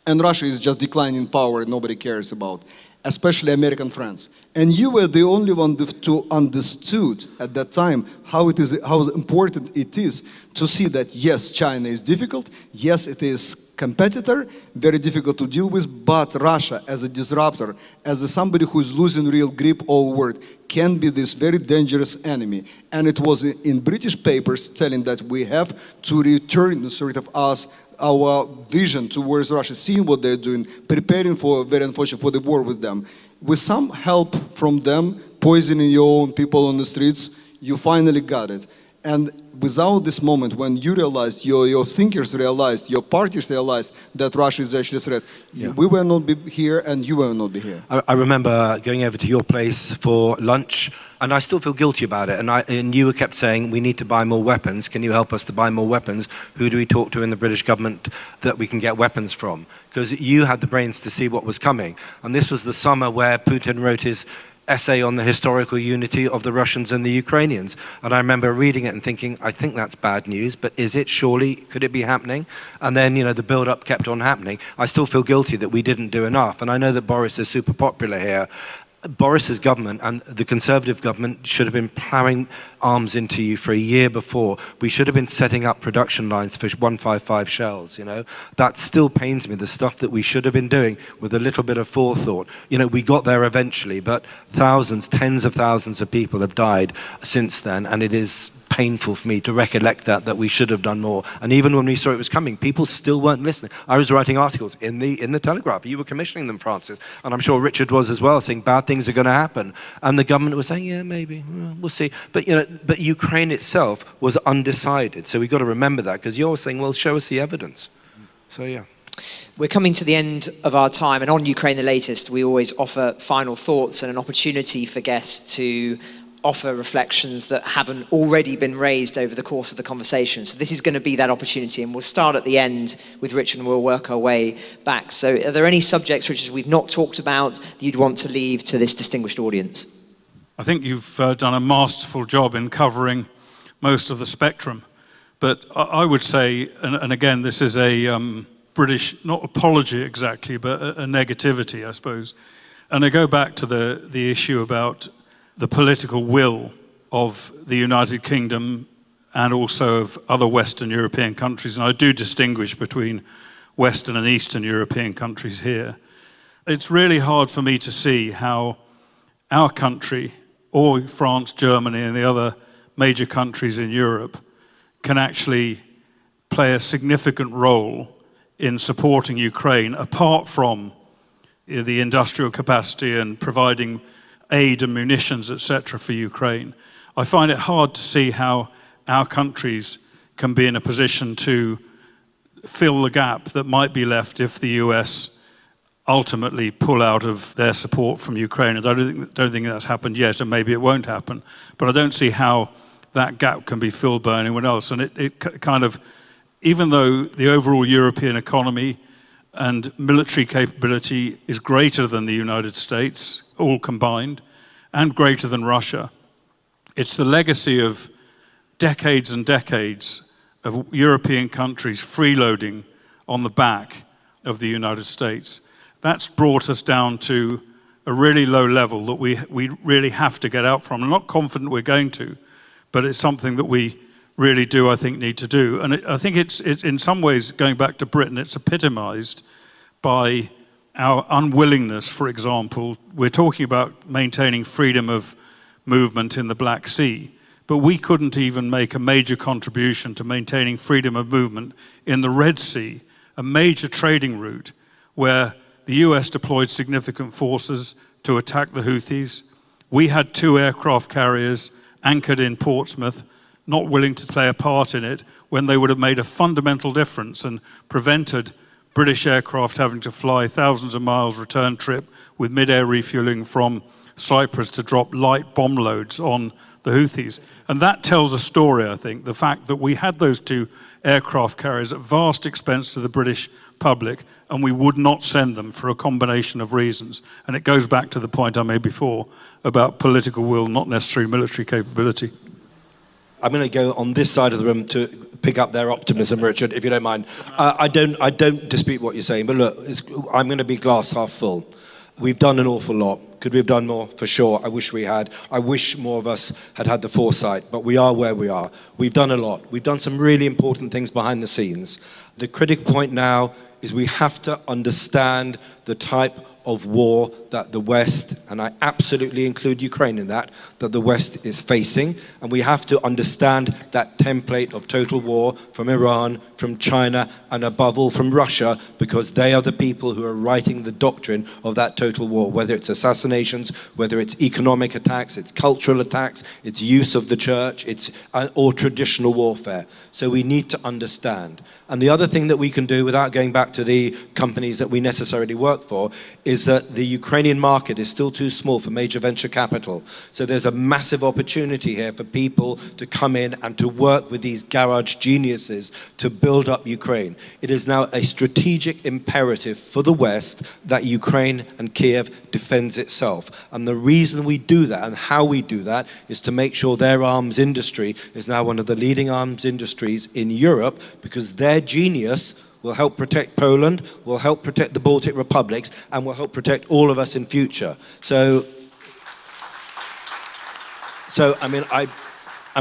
And Russia is just declining power, nobody cares about, especially American friends. And you were the only one to understood at that time how important it is to see that yes, China is difficult, yes, it is competitor, very difficult to deal with, but Russia as a disruptor, as somebody who is losing real grip over the world, can be this very dangerous enemy. And it was in British papers telling that we have to return sort of our vision towards Russia, seeing what they're doing, preparing for, very unfortunately, for the war with them. With some help from them, poisoning your own people on the streets, you finally got it. And without this moment, when you realized, your thinkers realized, your parties realized that Russia is actually a threat, we will not be here and you will not be here. I remember going over to your place for lunch, and I still feel guilty about it. And you kept saying, we need to buy more weapons. Can you help us to buy more weapons? Who do we talk to in the British government that we can get weapons from? Because you had the brains to see what was coming. And this was the summer where Putin wrote his essay on the historical unity of the Russians and the Ukrainians. And I remember reading it and thinking, I think that's bad news, but is it? Surely, could it be happening? And then, the build-up kept on happening. I still feel guilty that we didn't do enough. And I know that Boris is super popular here. Boris's government and the Conservative government should have been plowing arms into you for a year before. We should have been setting up production lines for 155 shells, That still pains me, the stuff that we should have been doing with a little bit of forethought. We got there eventually, but thousands, tens of thousands of people have died since then, and it is painful for me to recollect that we should have done more. And even when we saw it was coming, people still weren't listening. I was writing articles in the Telegraph. You were commissioning them, Francis, and I'm sure Richard was as well, saying bad things are going to happen. And the government was saying, yeah, maybe, we'll see. But but Ukraine itself was undecided. So we've got to remember that, because you're saying, well, show us the evidence. So yeah. We're coming to the end of our time, and on Ukraine the Latest, we always offer final thoughts and an opportunity for guests to offer reflections that haven't already been raised over the course of the conversation. So this is going to be that opportunity, and we'll start at the end with Richard and we'll work our way back. So are there any subjects, Richard, we've not talked about that you'd want to leave to this distinguished audience? I think you've done a masterful job in covering most of the spectrum. But I would say, and again, this is a British, not apology exactly, but a negativity, I suppose. And I go back to the issue about the political will of the United Kingdom and also of other Western European countries. And I do distinguish between Western and Eastern European countries here. It's really hard for me to see how our country, or France, Germany, and the other major countries in Europe can actually play a significant role in supporting Ukraine, apart from the industrial capacity and providing aid and munitions, etc., for Ukraine. I find it hard to see how our countries can be in a position to fill the gap that might be left if the US ultimately pull out of their support from Ukraine. And I don't think that's happened yet, and maybe it won't happen. But I don't see how that gap can be filled by anyone else. And it kind of, even though the overall European economy and military capability is greater than the United States, all combined, and greater than Russia, it's the legacy of decades and decades of European countries freeloading on the back of the United States. That's brought us down to a really low level that we really have to get out from. I'm not confident we're going to, but it's something that we really do, I think, need to do. And I think it's in some ways, going back to Britain, it's epitomized by our unwillingness, for example, we're talking about maintaining freedom of movement in the Black Sea, but we couldn't even make a major contribution to maintaining freedom of movement in the Red Sea, a major trading route where the US deployed significant forces to attack the Houthis. We had 2 aircraft carriers anchored in Portsmouth, not willing to play a part in it, when they would have made a fundamental difference and prevented British aircraft having to fly thousands of miles return trip with mid-air refueling from Cyprus to drop light bomb loads on the Houthis. And that tells a story, I think, the fact that we had those 2 aircraft carriers at vast expense to the British public, and we would not send them for a combination of reasons. And it goes back to the point I made before about political will, not necessarily military capability. I'm going to go on this side of the room to pick up their optimism, Richard, if you don't mind. I don't dispute what you're saying, but look, I'm going to be glass half full. We've done an awful lot. Could we have done more? For sure. I wish we had. I wish more of us had had the foresight, but we are where we are. We've done a lot. We've done some really important things behind the scenes. The critical point now is we have to understand the type of war that the West, and I absolutely include Ukraine in that the West is facing. And we have to understand that template of total war from Iran, from China, and above all from Russia, because they are the people who are writing the doctrine of that total war, whether it's assassinations, whether it's economic attacks, it's cultural attacks, it's use of the church, or traditional warfare. So we need to understand. And the other thing that we can do, without going back to the companies that we necessarily work for, is that the Ukrainian market is still too small for major venture capital. So there's a massive opportunity here for people to come in and to work with these garage geniuses to build up Ukraine. It is now a strategic imperative for the West that Ukraine and Kiev defends itself. And the reason we do that and how we do that is to make sure their arms industry is now one of the leading arms industries in Europe, because their genius will help protect Poland, will help protect the Baltic republics, and will help protect all of us in future. So I mean, I'm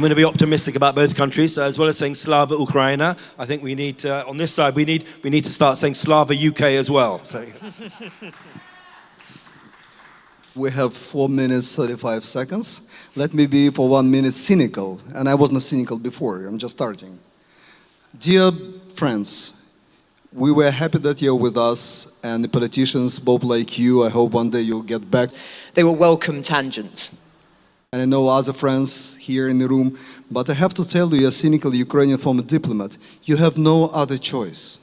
going to be optimistic about both countries. So as well as saying Slava Ukraina, I think we need to, on this side, we need to start saying Slava UK as well. So. We have 4 minutes, 35 seconds. Let me be for 1 minute cynical. And I wasn't cynical before, I'm just starting. Dear friends, we were happy that you're with us, and the politicians, both like you, I hope one day you'll get back. They were welcome tangents. And I know other friends here in the room, but I have to tell you, a cynical Ukrainian former diplomat, you have no other choice.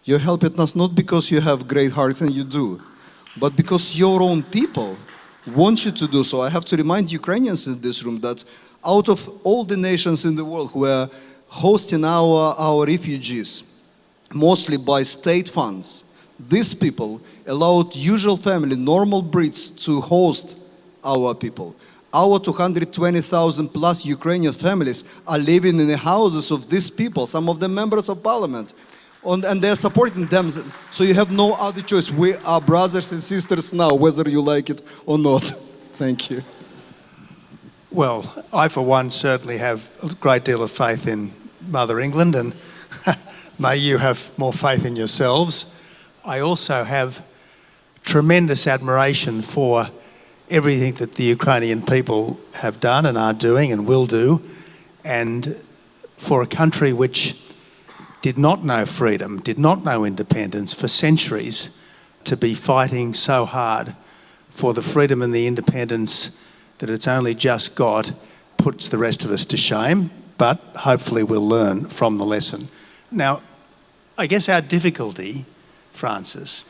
You're helping us not because you have great hearts, and you do, but because your own people want you to do so. I have to remind Ukrainians in this room that out of all the nations in the world who are hosting our refugees, mostly by state funds, these people allowed usual family, normal Brits to host our people. Our 220,000 plus Ukrainian families are living in the houses of these people, some of them members of parliament, and they're supporting them. So you have no other choice. We are brothers and sisters now, whether you like it or not. Thank you. Well, I for one certainly have a great deal of faith in Mother England, and may you have more faith in yourselves. I also have tremendous admiration for everything that the Ukrainian people have done and are doing and will do, and for a country which did not know freedom, did not know independence for centuries, to be fighting so hard for the freedom and the independence that it's only just got, puts the rest of us to shame, but hopefully we'll learn from the lesson. Now, I guess our difficulty, Francis,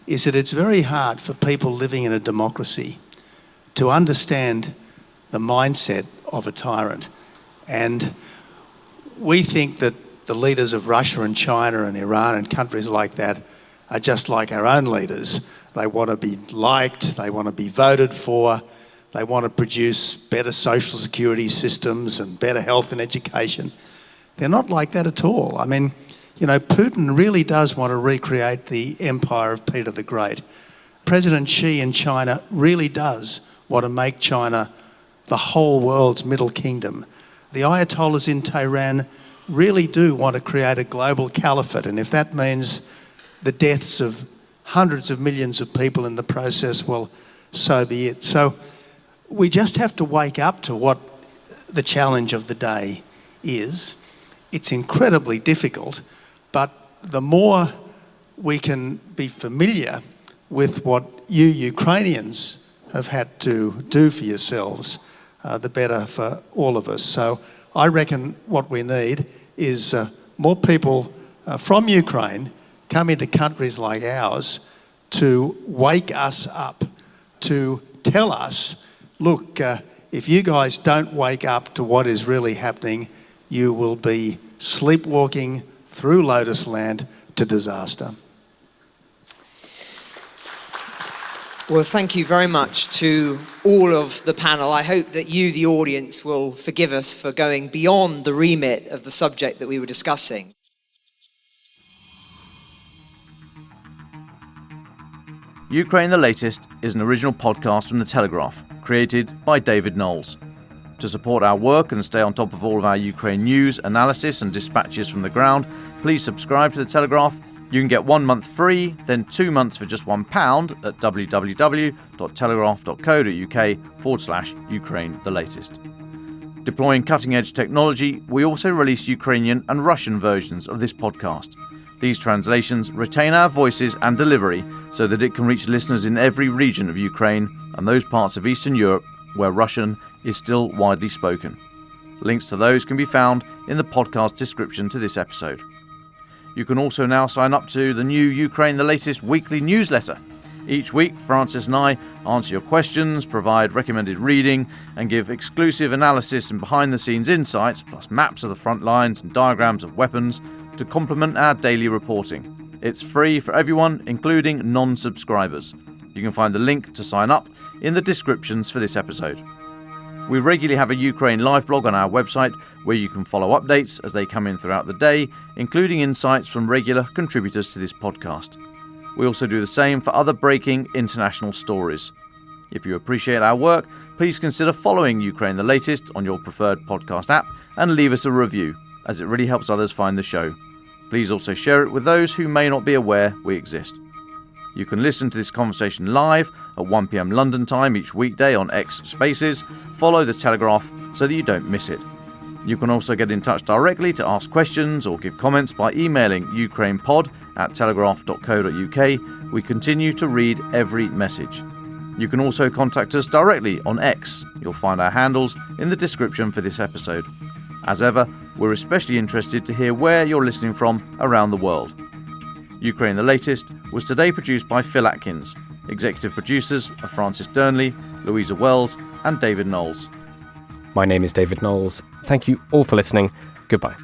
is that it's very hard for people living in a democracy to understand the mindset of a tyrant. And we think that the leaders of Russia and China and Iran and countries like that are just like our own leaders. They want to be liked, they want to be voted for, they want to produce better social security systems and better health and education. They're not like that at all. I mean, you know, Putin really does want to recreate the empire of Peter the Great. President Xi in China really does want to make China the whole world's middle kingdom. The Ayatollahs in Tehran really do want to create a global caliphate, and if that means the deaths of hundreds of millions of people in the process, well, so be it. So we just have to wake up to what the challenge of the day is. It's incredibly difficult, but the more we can be familiar with what you Ukrainians have had to do for yourselves, the better for all of us. So I reckon what we need is more people from Ukraine come into countries like ours to wake us up, to tell us, look, if you guys don't wake up to what is really happening, you will be sleepwalking through Lotus Land to disaster. Well, thank you very much to all of the panel. I hope that you, the audience, will forgive us for going beyond the remit of the subject that we were discussing. Ukraine the Latest is an original podcast from The Telegraph, created by David Knowles. To support our work and stay on top of all of our Ukraine news, analysis and dispatches from the ground, please subscribe to The Telegraph. You can get 1 month free, then 2 months for just £1 at www.telegraph.co.uk/Ukraine the Latest. Deploying cutting-edge technology, we also release Ukrainian and Russian versions of this podcast. These translations retain our voices and delivery so that it can reach listeners in every region of Ukraine and those parts of Eastern Europe where Russian is still widely spoken. Links to those can be found in the podcast description to this episode. You can also now sign up to the new Ukraine the Latest weekly newsletter. Each week, Francis and I answer your questions, provide recommended reading, and give exclusive analysis and behind-the-scenes insights, plus maps of the front lines and diagrams of weapons, to complement our daily reporting. It's free for everyone, including non-subscribers. You can find the link to sign up in the descriptions for this episode. We regularly have a Ukraine live blog on our website where you can follow updates as they come in throughout the day, including insights from regular contributors to this podcast. We also do the same for other breaking international stories. If you appreciate our work, please consider following Ukraine the Latest on your preferred podcast app and leave us a review, as it really helps others find the show. Please also share it with those who may not be aware we exist. You can listen to this conversation live at 1 p.m. London time each weekday on X Spaces. Follow The Telegraph so that you don't miss it. You can also get in touch directly to ask questions or give comments by emailing ukrainepod@telegraph.co.uk. We continue to read every message. You can also contact us directly on X. You'll find our handles in the description for this episode. As ever, we're especially interested to hear where you're listening from around the world. Ukraine the Latest was today produced by Phil Atkins. Executive producers are Francis Dearnley, Louisa Wells and David Knowles. My name is David Knowles. Thank you all for listening. Goodbye.